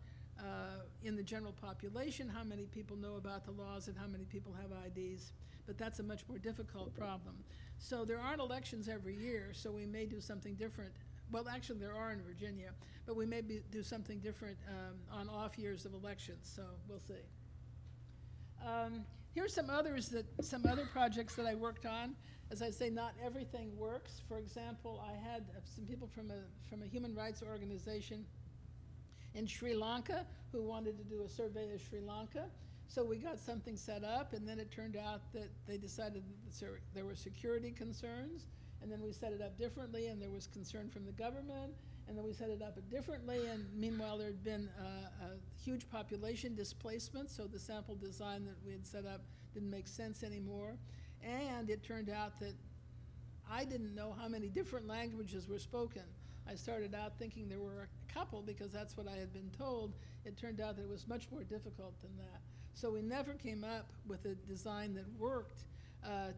in the general population how many people know about the laws and how many people have IDs, but that's a much more difficult problem. So there aren't elections every year, so we may do something different. Well, actually there are in Virginia, but we may do something different on off years of elections, so we'll see. Here's some other projects that I worked on. As I say, not everything works. For example, I had some people from a human rights organization in Sri Lanka who wanted to do a survey of Sri Lanka. So we got something set up, and then it turned out that they decided that there were security concerns, and then we set it up differently, and there was concern from the government, and then we set it up differently, and meanwhile there had been a huge population displacement, so the sample design that we had set up didn't make sense anymore. And it turned out that I didn't know how many different languages were spoken. I started out thinking there were a couple because that's what I had been told. It turned out that it was much more difficult than that. So we never came up with a design that worked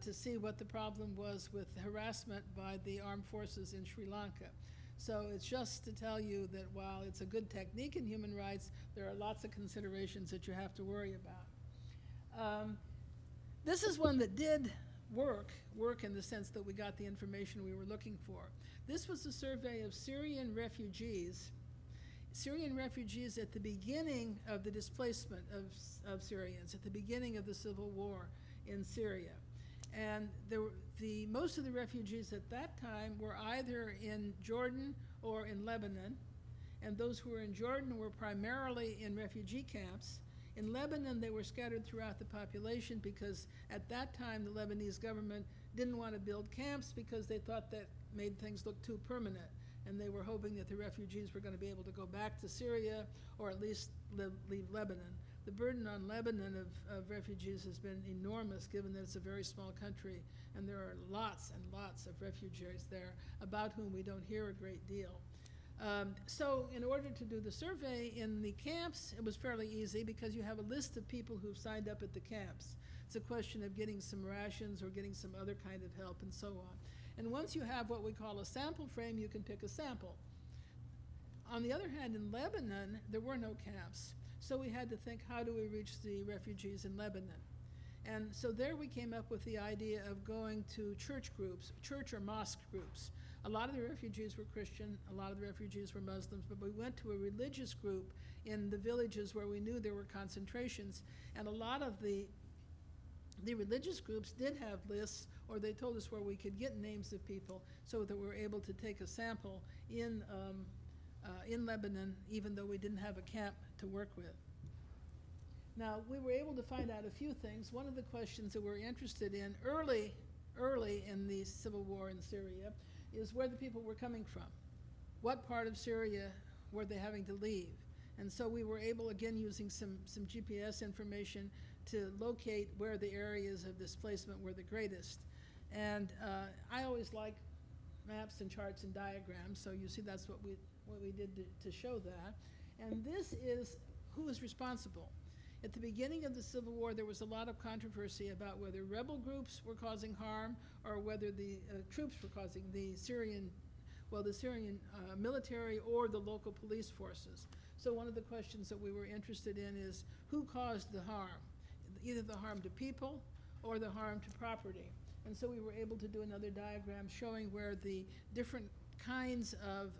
to see what the problem was with harassment by the armed forces in Sri Lanka. So it's just to tell you that while it's a good technique in human rights, there are lots of considerations that you have to worry about. This is one that did work in the sense that we got the information we were looking for. This was a survey of Syrian refugees at the beginning of the displacement of Syrians, at the beginning of the civil war in Syria. And most of the refugees at that time were either in Jordan or in Lebanon, and those who were in Jordan were primarily in refugee camps. In Lebanon, they were scattered throughout the population because at that time the Lebanese government didn't want to build camps because they thought that made things look too permanent, and they were hoping that the refugees were going to be able to go back to Syria or at least leave Lebanon. The burden on Lebanon of refugees has been enormous, given that it's a very small country, and there are lots and lots of refugees there about whom we don't hear a great deal. So in order to do the survey in the camps, it was fairly easy because you have a list of people who've signed up at the camps. It's a question of getting some rations or getting some other kind of help and so on. And once you have what we call a sample frame, you can pick a sample. On the other hand, in Lebanon, there were no camps. So we had to think, how do we reach the refugees in Lebanon? And so there we came up with the idea of going to church groups, church or mosque groups. A lot of the refugees were Christian, a lot of the refugees were Muslims, but we went to a religious group in the villages where we knew there were concentrations, and a lot of the religious groups did have lists, or they told us where we could get names of people so that we were able to take a sample in Lebanon, even though we didn't have a camp to work with. Now, we were able to find out a few things. One of the questions that we're interested in early in the civil war in Syria is where the people were coming from. What part of Syria were they having to leave? And so we were able, again, using some GPS information to locate where the areas of displacement were the greatest. And I always like maps and charts and diagrams, so you see that's what we did to show that. And this is who is responsible. At the beginning of the Civil War, there was a lot of controversy about whether rebel groups were causing harm or whether the troops were causing the Syrian military or the local police forces. So one of the questions that we were interested in is who caused the harm, either the harm to people or the harm to property. And so we were able to do another diagram showing where the different kinds of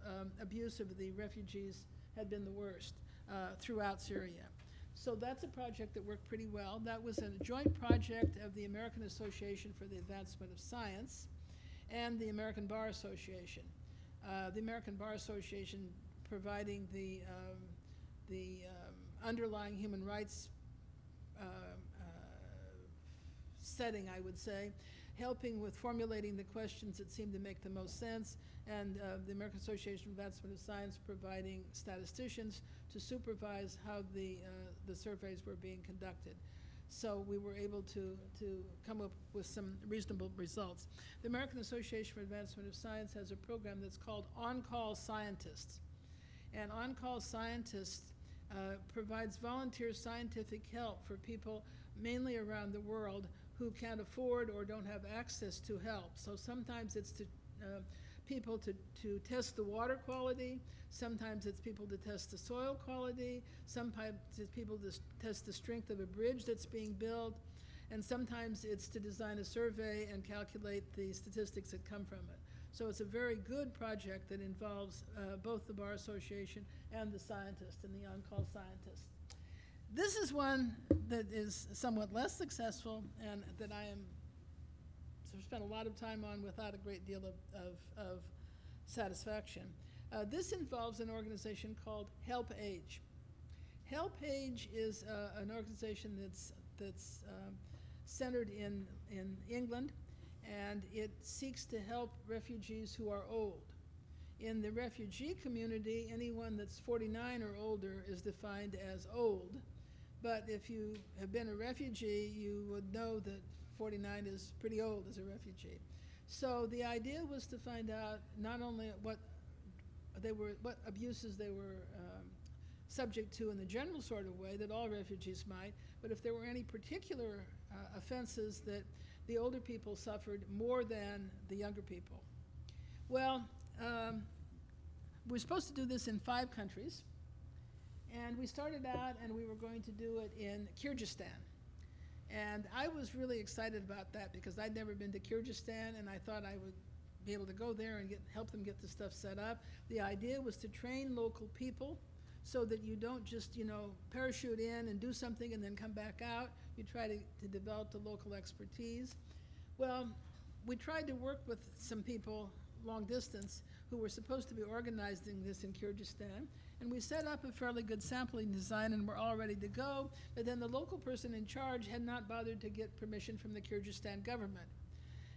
abuse of the refugees had been the worst throughout Syria. So that's a project that worked pretty well. That was a joint project of the American Association for the Advancement of Science and the American Bar Association. The American Bar Association providing the underlying human rights setting, I would say, helping with formulating the questions that seemed to make the most sense, and the American Association for Advancement of Science providing statisticians to supervise how the surveys were being conducted. So we were able to come up with some reasonable results. The American Association for Advancement of Science has a program that's called On-Call Scientists. And On-Call Scientists provides volunteer scientific help for people mainly around the world who can't afford or don't have access to help. So sometimes it's to people to test the water quality, sometimes it's people to test the soil quality, sometimes it's people to test the strength of a bridge that's being built, and sometimes it's to design a survey and calculate the statistics that come from it. So it's a very good project that involves both the Bar Association and the scientists and the on-call scientists. This is one that is somewhat less successful and that I am spent a lot of time on without a great deal of satisfaction. This involves an organization called HelpAge. HelpAge is an organization that's centered in England, and it seeks to help refugees who are old. In the refugee community, anyone that's 49 or older is defined as old, but if you have been a refugee, you would know that 49 is pretty old as a refugee. So the idea was to find out not only what abuses they were subject to in the general sort of way that all refugees might, but if there were any particular offenses that the older people suffered more than the younger people. Well, we're supposed to do this in 5 countries, and we started out and we were going to do it in Kyrgyzstan. And I was really excited about that because I'd never been to Kyrgyzstan, and I thought I would be able to go there and help them get the stuff set up. The idea was to train local people so that you don't just, parachute in and do something and then come back out. You try to develop the local expertise. Well, we tried to work with some people long distance who were supposed to be organizing this in Kyrgyzstan, and we set up a fairly good sampling design and we're all ready to go, but then the local person in charge had not bothered to get permission from the Kyrgyzstan government.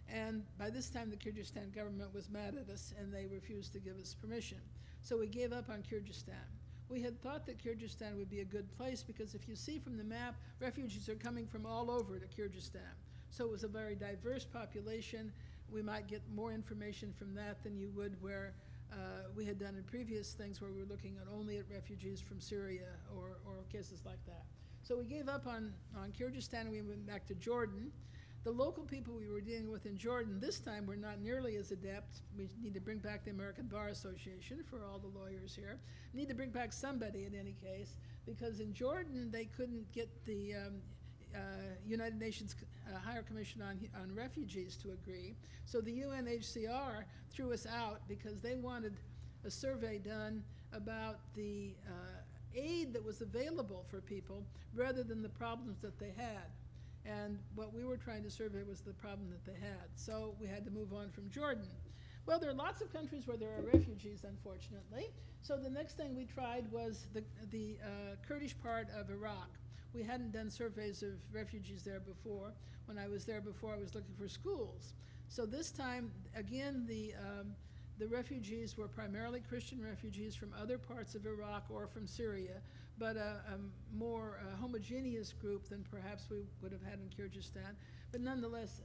And by this time the Kyrgyzstan government was mad at us and they refused to give us permission. So we gave up on Kyrgyzstan. We had thought that Kyrgyzstan would be a good place because if you see from the map, refugees are coming from all over to Kyrgyzstan. So it was a very diverse population. We might get more information from that than you would where we had done in previous things where we were looking only at refugees from Syria or cases like that. So we gave up on Kyrgyzstan and we went back to Jordan. The local people we were dealing with in Jordan this time were not nearly as adept. We need to bring back the American Bar Association for all the lawyers here. We need to bring back somebody in any case, because in Jordan they couldn't get the United Nations Higher Commission on Refugees to agree. So the UNHCR threw us out because they wanted a survey done about the aid that was available for people rather than the problems that they had. And what we were trying to survey was the problem that they had. So we had to move on from Jordan. Well, there are lots of countries where there are refugees, unfortunately. So the next thing we tried was the Kurdish part of Iraq. We hadn't done surveys of refugees there before. When I was there before, I was looking for schools. So this time, again, the refugees were primarily Christian refugees from other parts of Iraq or from Syria, but a more homogeneous group than perhaps we would have had in Kyrgyzstan, but nonetheless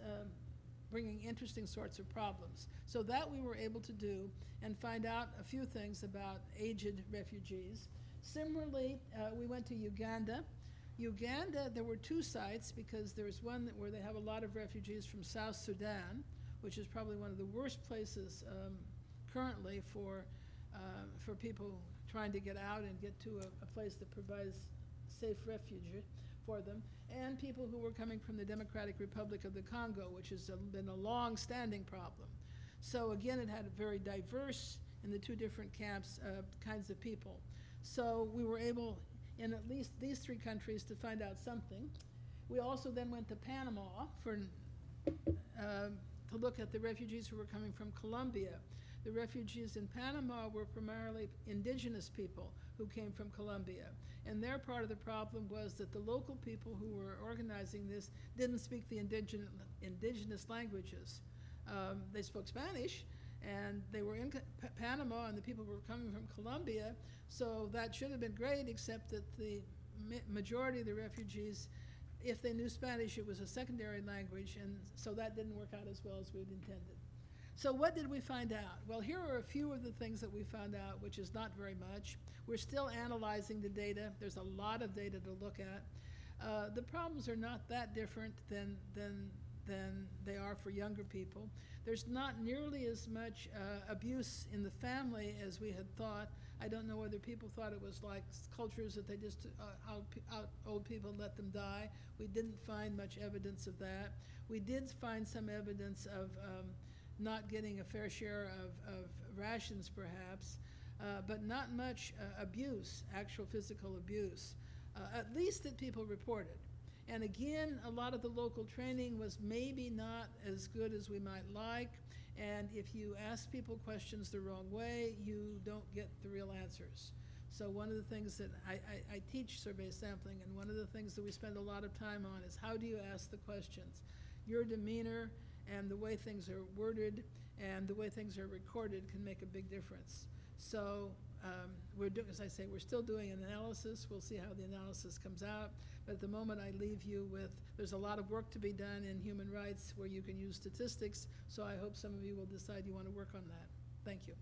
bringing interesting sorts of problems. So that we were able to do and find out a few things about aged refugees. Similarly, we went to Uganda. Uganda, there were 2 sites because there's one where they have a lot of refugees from South Sudan, which is probably one of the worst places currently for people trying to get out and get to a place that provides safe refuge for them, and people who were coming from the Democratic Republic of the Congo, which has been a long-standing problem. So again, it had a very diverse, in the 2 different camps, kinds of people. So we were able, in at least these 3 countries, to find out something. We also then went to Panama to look at the refugees who were coming from Colombia. The refugees in Panama were primarily indigenous people who came from Colombia. And their part of the problem was that the local people who were organizing this didn't speak the indigenous languages. They spoke Spanish, and they were in Panama, and the people were coming from Colombia, so that should have been great, except that the majority of the refugees, if they knew Spanish, it was a secondary language, and so that didn't work out as well as we'd intended. So what did we find out? Well, here are a few of the things that we found out, which is not very much. We're still analyzing the data. There's a lot of data to look at. The problems are not that different than they are for younger people. There's not nearly as much abuse in the family as we had thought. I don't know whether people thought it was like cultures that they just out old people and let them die. We didn't find much evidence of that. We did find some evidence of not getting a fair share of rations, perhaps, but not much abuse, actual physical abuse, at least that people reported. And again, a lot of the local training was maybe not as good as we might like, and if you ask people questions the wrong way, you don't get the real answers. So one of the things that I teach survey sampling, and one of the things that we spend a lot of time on is how do you ask the questions? Your demeanor and the way things are worded and the way things are recorded can make a big difference. So as I say, we're still doing an analysis. We'll see how the analysis comes out. But at the moment, I leave you with, there's a lot of work to be done in human rights where you can use statistics. So I hope some of you will decide you want to work on that. Thank you.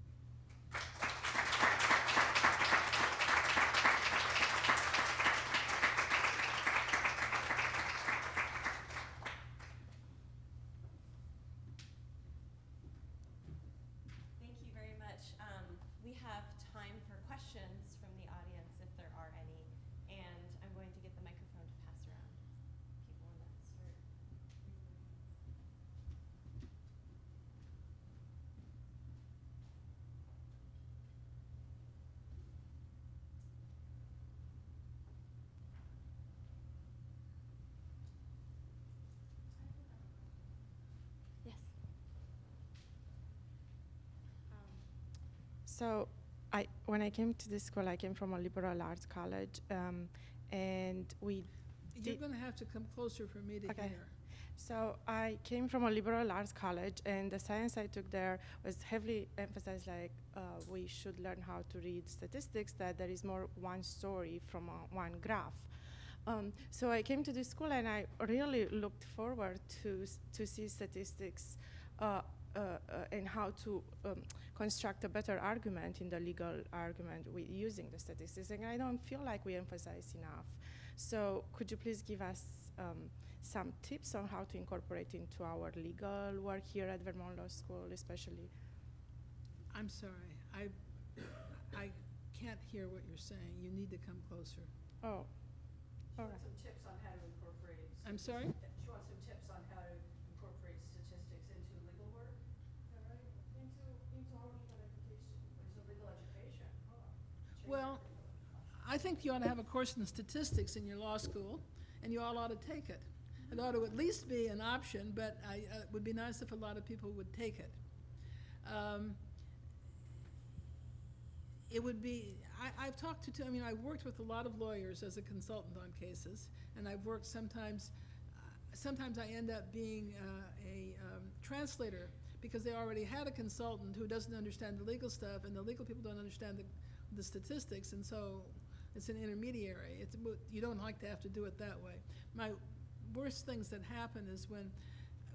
questions from the audience if there are any. And I'm going to get the microphone to pass around. People want to start. Yes. So, when I came to this school, I came from a liberal arts college, and we. You're going to have to come closer for me to Okay. hear. So I came from a liberal arts college, and the science I took there was heavily emphasized. Like we should learn how to read statistics. That there is more one story from one graph. So I came to this school, and I really looked forward to see statistics. And how to construct a better argument in the legal argument using the statistics. And I don't feel like we emphasize enough. So could you please give us some tips on how to incorporate into our legal work here at Vermont Law School, especially? I'm sorry. I can't hear what you're saying. You need to come closer. Oh, all right. Some tips on how to incorporate. I'm sorry? She wants some tips on how to incorporate statistics into legal work. Is that right? Into our legal education. Into legal education. Well, I think you ought to have a course in statistics in your law school, and you all ought to take it. It ought to at least be an option, but it would be nice if a lot of people would take it. It would be, I've talked to, I've worked with a lot of lawyers as a consultant on cases, and I've worked sometimes I end up being a translator because they already had a consultant who doesn't understand the legal stuff, and the legal people don't understand the statistics, and so it's an intermediary. You don't like to have to do it that way. My worst things that happen is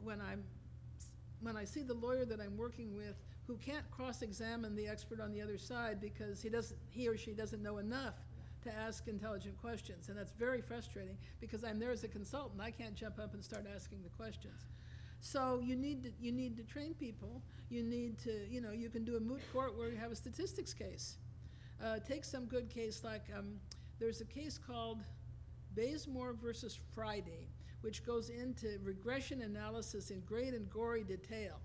when I see the lawyer that I'm working with who can't cross-examine the expert on the other side because he or she doesn't know enough to ask intelligent questions, and that's very frustrating because I'm there as a consultant. I can't jump up and start asking the questions. So you need to train people. You need to, you can do a moot court where you have a statistics case. Take some good case like there's a case called Bazemore versus Friday, which goes into regression analysis in great and gory detail.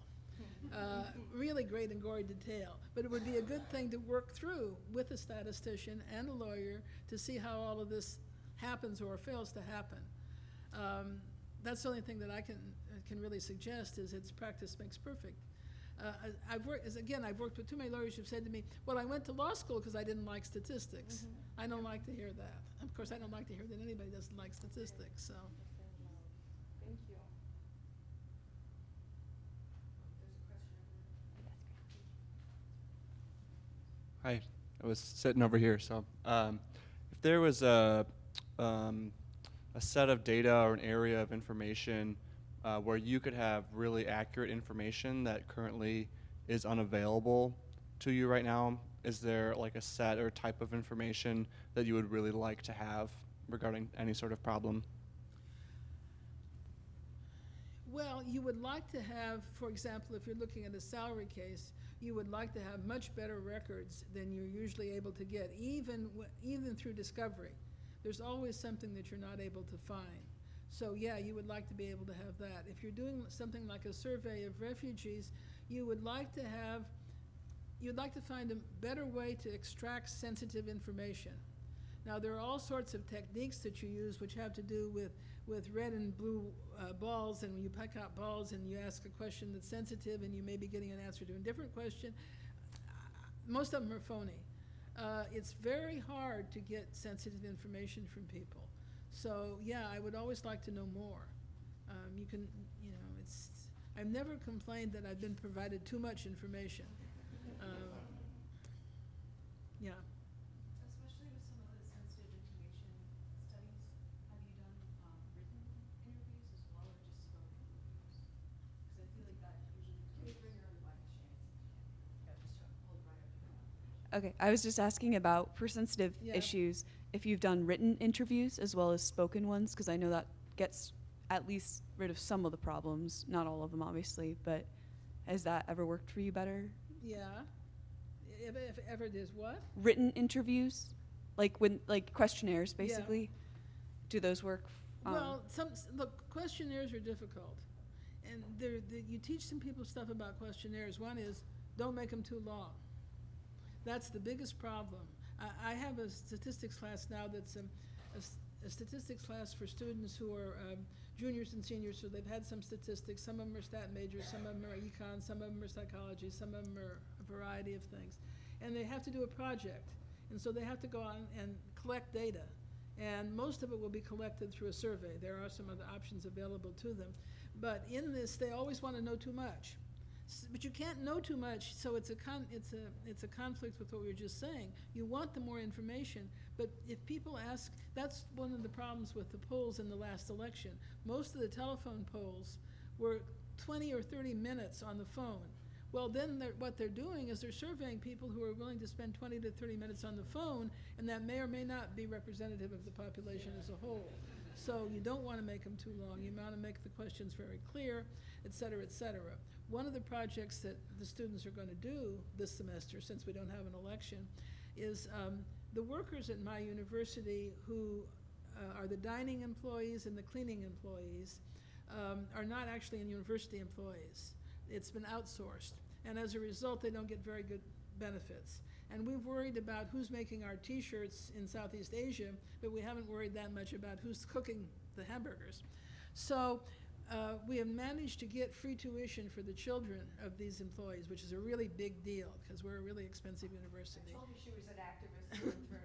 Really great and gory detail. But it would be a good thing to work through with a statistician and a lawyer to see how all of this happens or fails to happen. That's the only thing that I can really suggest is it's practice makes perfect. I've worked with too many lawyers who've said to me, well, I went to law school because I didn't like statistics. Mm-hmm. I don't like to hear that. Of course, I don't like to hear that anybody doesn't like statistics, so. Thank you. Hi, I was sitting over here. So, if there was a set of data or an area of information where you could have really accurate information that currently is unavailable to you right now, is there like a set or type of information that you would really like to have regarding any sort of problem? Well, you would like to have, for example, if you're looking at a salary case, you would like to have much better records than you're usually able to get, even through discovery. There's always something that you're not able to find. So yeah, you would like to be able to have that. If you're doing something like a survey of refugees, you'd like to find a better way to extract sensitive information. Now, there are all sorts of techniques that you use which have to do with red and blue balls, and when you pick out balls and you ask a question that's sensitive and you may be getting an answer to a different question, most of them are phony. It's very hard to get sensitive information from people. So yeah, I would always like to know more. I've never complained that I've been provided too much information. Yeah. Especially with some of the sensitive information studies, have you done written interviews as well, or just spoken interviews? Because I feel like that usually. Can you bring your mic, Shane? Yeah, just hold right up your mouth. Okay, I was just asking about for sensitive issues, if you've done written interviews as well as spoken ones, because I know that gets at least rid of some of the problems, not all of them obviously, but has that ever worked for you better? Yeah. If ever it is what? Written interviews, like questionnaires, basically. Do those work? Well, look, questionnaires are difficult. And you teach some people stuff about questionnaires. One is, don't make them too long. That's the biggest problem. I have a statistics class now that's a statistics class for students who are juniors and seniors, so they've had some statistics. Some of them are stat majors, some of them are econ, some of them are psychology, some of them are a variety of things. And they have to do a project. And so they have to go on and collect data. And most of it will be collected through a survey. There are some other options available to them. But in this, they always want to know too much. But you can't know too much, so it's a conflict with what we were just saying. You want the more information, but if people ask, that's one of the problems with the polls in the last election. Most of the telephone polls were 20 or 30 minutes on the phone. Well, then what they're doing is they're surveying people who are willing to spend 20 to 30 minutes on the phone, and that may or may not be representative of the population as a whole. So you don't want to make them too long. You want to make the questions very clear, et cetera, et cetera. One of the projects that the students are going to do this semester, since we don't have an election, is the workers at my university who are the dining employees and the cleaning employees are not actually university employees. It's been outsourced. And as a result, they don't get very good benefits. And we've worried about who's making our T-shirts in Southeast Asia, but we haven't worried that much about who's cooking the hamburgers. So we have managed to get free tuition for the children of these employees, which is a really big deal because we're a really expensive university. I told you she was an activist through and through.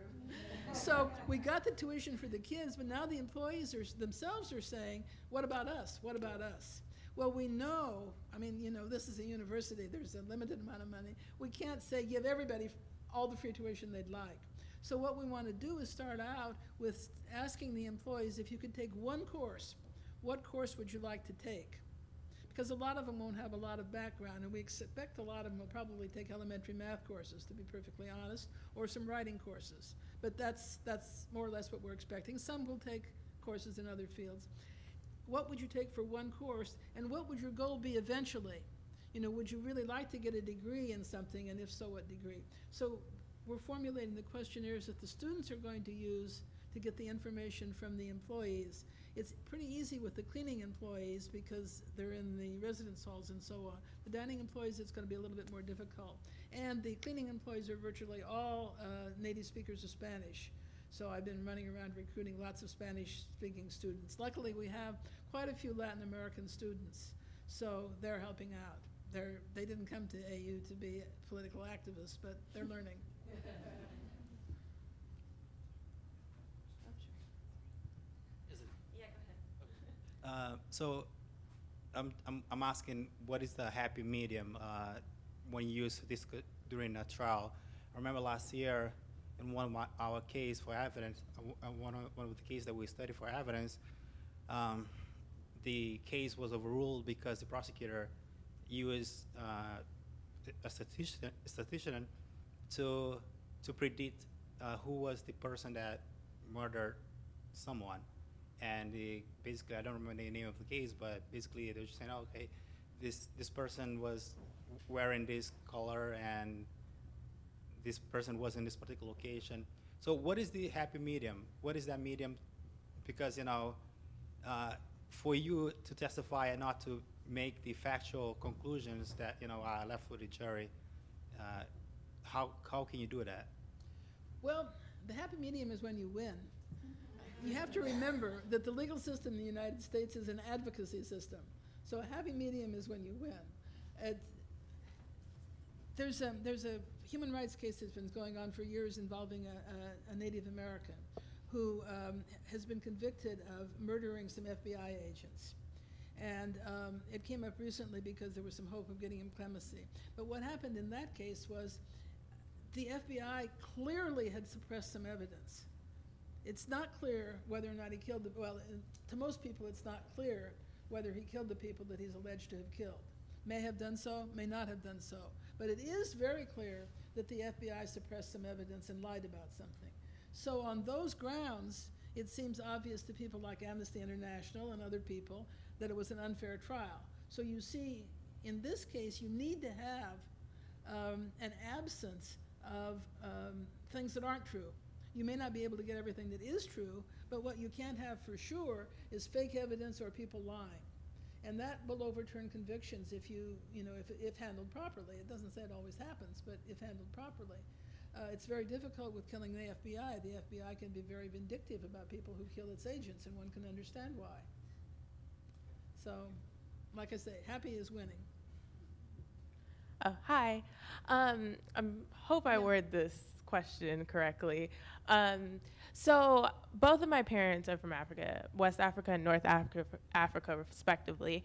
So we got the tuition for the kids, but now the employees themselves are saying, what about us? What about us? Well, we know, I mean, you know, this is a university, there's a limited amount of money. We can't say give everybody all the free tuition they'd like. So what we want to do is start out with asking the employees if you could take one course, what course would you like to take? Because a lot of them won't have a lot of background, and we expect a lot of them will probably take elementary math courses, to be perfectly honest, or some writing courses. But that's more or less what we're expecting. Some will take courses in other fields. What would you take for one course, and what would your goal be eventually? You know, would you really like to get a degree in something, and if so, what degree? So we're formulating the questionnaires that the students are going to use to get the information from the employees. It's pretty easy with the cleaning employees because they're in the residence halls and so on. The dining employees, it's going to be a little bit more difficult. And the cleaning employees are virtually all native speakers of Spanish. So I've been running around recruiting lots of Spanish-speaking students. Luckily, we have quite a few Latin American students, so they're helping out. They didn't come to AU to be political activists, but they're learning. So I'm asking, what is the happy medium when you use this during a trial? I remember last year in one of our case for evidence, one of the cases that we studied for evidence, the case was overruled because the prosecutor used a statistician to predict who was the person that murdered someone. And basically, I don't remember the name of the case, but basically they were just saying, oh, okay, this person was wearing this color and this person was in this particular location. So what is the happy medium? What is that medium? Because, you know, for you to testify and not to make the factual conclusions that, you know, are left for the jury, how can you do that? Well, the happy medium is when you win. You have to remember that the legal system in the United States is an advocacy system. So a happy medium is when you win. There's a human rights case that's been going on for years involving a Native American who has been convicted of murdering some FBI agents. And it came up recently because there was some hope of getting him clemency. But what happened in that case was the FBI clearly had suppressed some evidence. It's not clear whether or not he killed to most people it's not clear whether he killed the people that he's alleged to have killed. May have done so, may not have done so. But it is very clear that the FBI suppressed some evidence and lied about something. So on those grounds, it seems obvious to people like Amnesty International and other people that it was an unfair trial. So you see, in this case, you need to have an absence of things that aren't true. You may not be able to get everything that is true, but what you can't have for sure is fake evidence or people lying. And that will overturn convictions if if handled properly. It doesn't say it always happens, but if handled properly. It's very difficult with killing the FBI. The FBI can be very vindictive about people who kill its agents, and one can understand why. So, like I say, happy is winning. Hi. I hope I Yeah. word this question correctly. So both of my parents are from Africa, West Africa and North Africa respectively.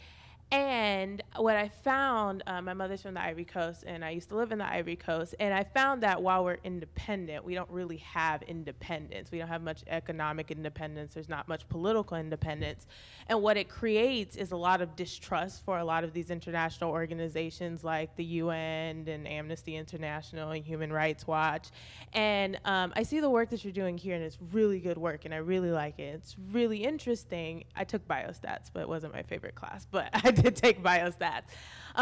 And what I found, my mother's from the Ivory Coast, and I used to live in the Ivory Coast, and I found that while we're independent, we don't really have independence. We don't have much economic independence. There's not much political independence. And what it creates is a lot of distrust for a lot of these international organizations like the UN and Amnesty International and Human Rights Watch. And I see the work that you're doing here, and it's really good work, and I really like it. It's really interesting. I took biostats, but it wasn't my favorite class, but I did take biostats.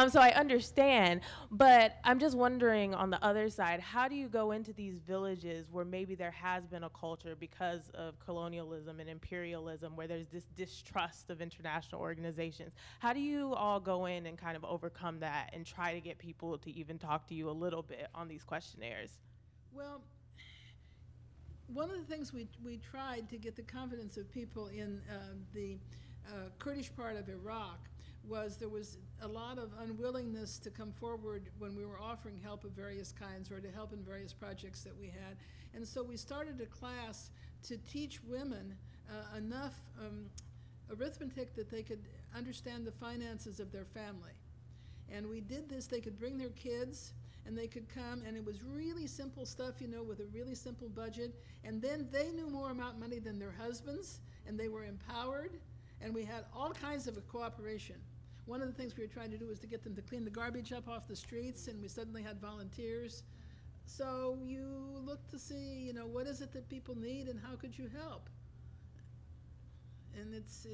So I understand, but I'm just wondering on the other side, how do you go into these villages where maybe there has been a culture because of colonialism and imperialism, where there's this distrust of international organizations? How do you all go in and kind of overcome that and try to get people to even talk to you a little bit on these questionnaires? Well, one of the things we tried to get the confidence of people in the Kurdish part of Iraq was there was a lot of unwillingness to come forward when we were offering help of various kinds or to help in various projects that we had. And so we started a class to teach women enough arithmetic that they could understand the finances of their family. And we did this, they could bring their kids and they could come, and it was really simple stuff, with a really simple budget. And then they knew more about money than their husbands, and they were empowered, and we had all kinds of cooperation. One of the things we were trying to do was to get them to clean the garbage up off the streets, and we suddenly had volunteers. So you look to see, what is it that people need and how could you help? And it's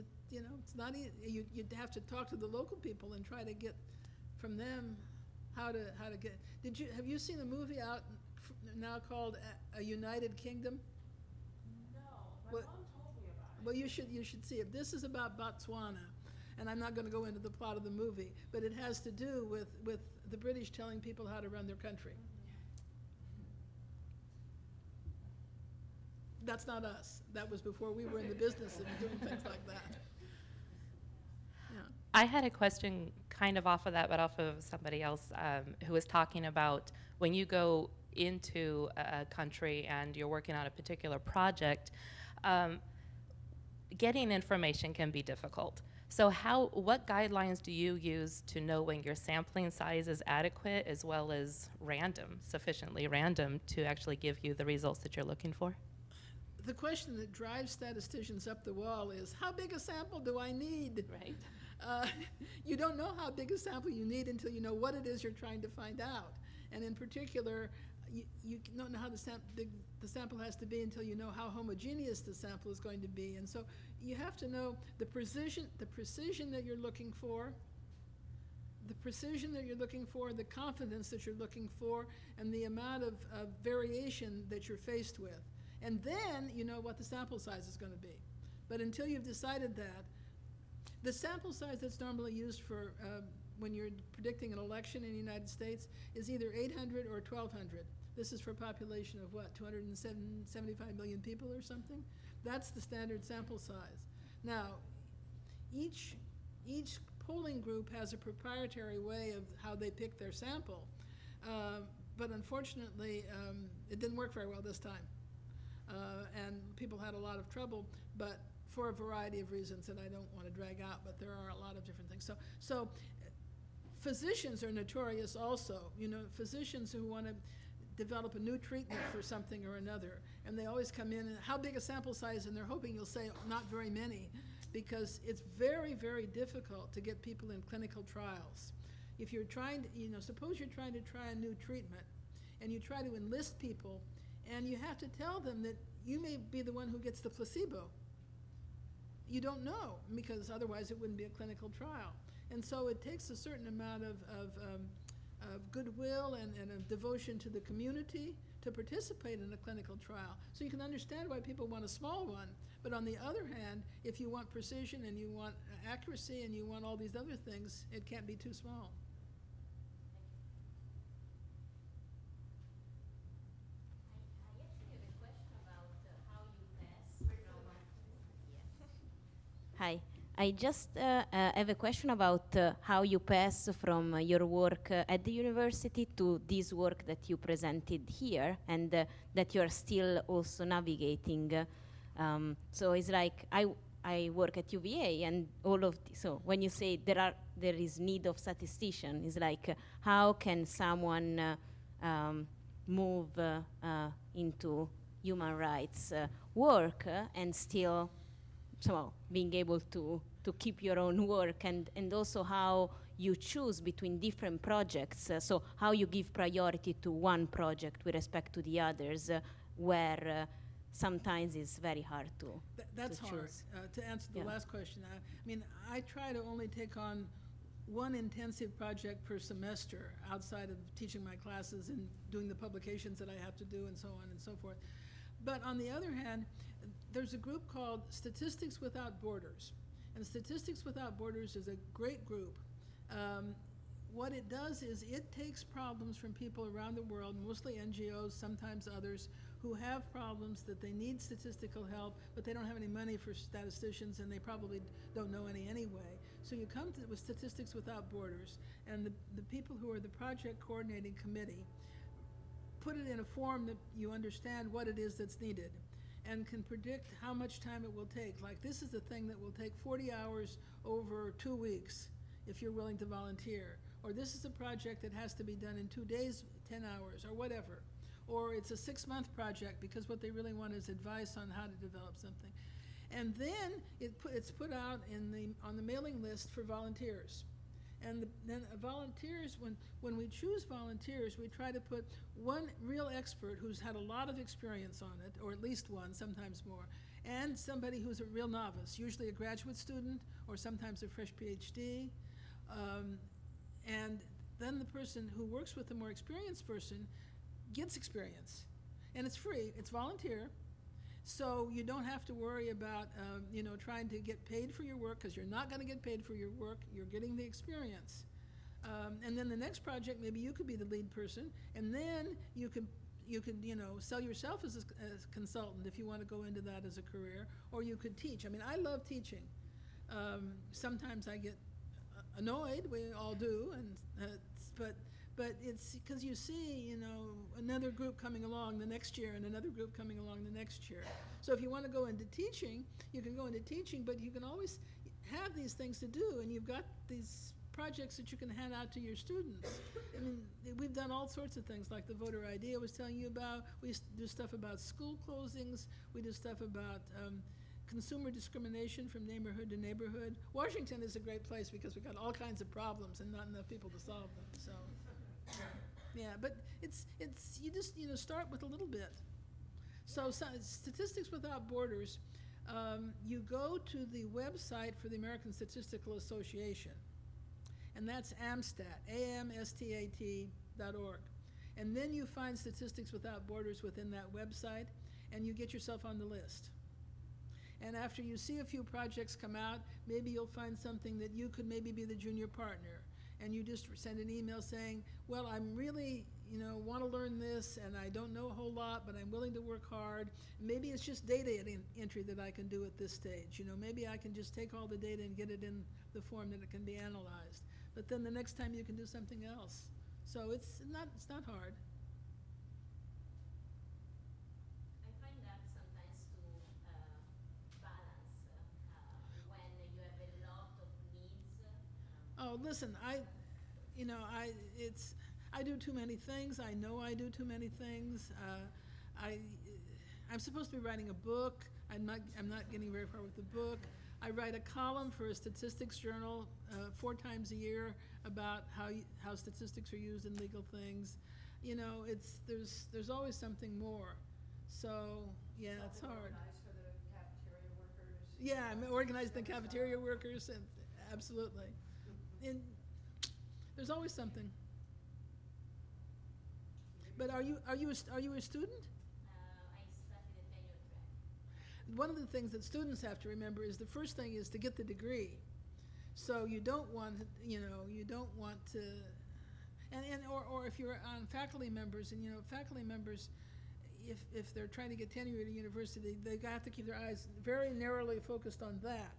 not easy. You'd have to talk to the local people and try to get from them how to get. Have you seen a movie out now called A United Kingdom? No, my Well- mom told me about it. Well, you should see it. This is about Botswana, and I'm not going to go into the plot of the movie, but it has to do with the British telling people how to run their country. That's not us. That was before we were in the business of doing things like that. Yeah. I had a question kind of off of that, but off of somebody else who was talking about when you go into a country and you're working on a particular project, getting information can be difficult. So what guidelines do you use to know when your sampling size is adequate as well as sufficiently random to actually give you the results that you're looking for? The question that drives statisticians up the wall is, how big a sample do I need? Right. You don't know how big a sample you need until you know what it is you're trying to find out. And in particular, you don't know how big the sample has to be until you know how homogeneous the sample is going to be. And so you have to know the precision that you're looking for, the confidence that you're looking for, and the amount of variation that you're faced with. And then you know what the sample size is going to be. But until you've decided that, the sample size that's normally used for when you're predicting an election in the United States is either 800 or 1,200. This is for a population of what, 275 million people or something? That's the standard sample size. Now, each polling group has a proprietary way of how they pick their sample. But unfortunately, it didn't work very well this time. And people had a lot of trouble, but for a variety of reasons that I don't want to drag out, but there are a lot of different things. So physicians are notorious also. Physicians who want to develop a new treatment for something or another, and they always come in and how big a sample size, and they're hoping you'll say not very many, because it's very, very difficult to get people in clinical trials. If you're trying to, suppose you're trying to try a new treatment, and you try to enlist people, and you have to tell them that you may be the one who gets the placebo. You don't know, because otherwise it wouldn't be a clinical trial. And so it takes a certain amount of of goodwill and of devotion to the community to participate in a clinical trial. So you can understand why people want a small one. But on the other hand, if you want precision and you want accuracy and you want all these other things, it can't be too small. I actually have a question about how you pass from. Hi, I just have a question about how you pass from your work at the university to this work that you presented here, and that you are still also navigating. So it's like I work at UVA, and all of so when you say there is need of statistician, it's like how can someone move into human rights work and still somehow being able to keep your own work, and also how you choose between different projects, so how you give priority to one project with respect to the others, where sometimes it's very hard to That's to hard. choose. To answer the Yeah. last question, I mean, I try to only take on one intensive project per semester outside of teaching my classes and doing the publications that I have to do and so on and so forth. But on the other hand, there's a group called Statistics Without Borders. And Statistics Without Borders is a great group. What it does is it takes problems from people around the world, mostly NGOs, sometimes others, who have problems that they need statistical help, but they don't have any money for statisticians, and they probably don't know any anyway. So you come with Statistics Without Borders, and the people who are the project coordinating committee put it in a form that you understand what it is that's needed and can predict how much time it will take. Like, this is a thing that will take 40 hours over 2 weeks if you're willing to volunteer. Or this is a project that has to be done in 2 days, 10 hours, or whatever. Or it's a 6-month project because what they really want is advice on how to develop something. And then it's put out on the mailing list for volunteers. And then volunteers, when we choose volunteers, we try to put one real expert who's had a lot of experience on it, or at least one, sometimes more, and somebody who's a real novice, usually a graduate student or sometimes a fresh PhD. And then the person who works with the more experienced person gets experience. And it's free, it's volunteer. So you don't have to worry about trying to get paid for your work, because you're not going to get paid for your work. You're getting the experience. And then the next project, maybe you could be the lead person, and then you could sell yourself as a consultant if you want to go into that as a career, or you could teach. I mean, I love teaching. Sometimes I get annoyed. We all do, but it's because you see, another group coming along the next year and another group coming along the next year. So if you want to go into teaching, you can go into teaching, but you can always have these things to do, and you've got these projects that you can hand out to your students. I mean, we've done all sorts of things, like the voter ID I was telling you about. We do stuff about school closings. We do stuff about consumer discrimination from neighborhood to neighborhood. Washington is a great place because we've got all kinds of problems and not enough people to solve them. So, yeah, but it's you just start with a little bit. So Statistics Without Borders, you go to the website for the American Statistical Association, and that's AMSTAT, AMSTAT.org. And then you find Statistics Without Borders within that website, and you get yourself on the list. And after you see a few projects come out, maybe you'll find something that you could maybe be the junior partner. And you just send an email saying, well, I'm really, want to learn this, and I don't know a whole lot, but I'm willing to work hard. Maybe it's just data entry that I can do at this stage. Maybe I can just take all the data and get it in the form that it can be analyzed. But then the next time you can do something else. So it's not hard. I find that sometimes to balance when you have a lot of needs. Oh, listen, I do too many things. I know I do too many things. I'm supposed to be writing a book. I'm not getting very far with the book. I write a column for a statistics journal 4 times a year about how statistics are used in legal things. There's always something more. So yeah, it's hard. Organized for the cafeteria workers. Yeah, I'm organizing the cafeteria workers, and absolutely. And there's always something. But are you a student? I studied a tenure track. One of the things that students have to remember is the first thing is to get the degree. So you don't want to, or if you're on faculty members, and faculty members, if they're trying to get tenure at a university, they have to keep their eyes very narrowly focused on that.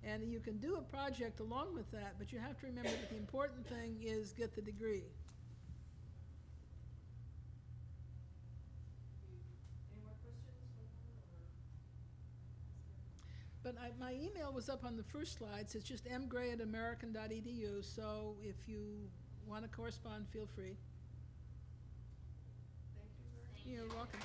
And you can do a project along with that, but you have to remember that the important thing is get the degree. Any more questions for her, or? But my email was up on the first slides. It's just mgray@american.edu, so if you want to correspond, feel free. Thank you very much. You're welcome.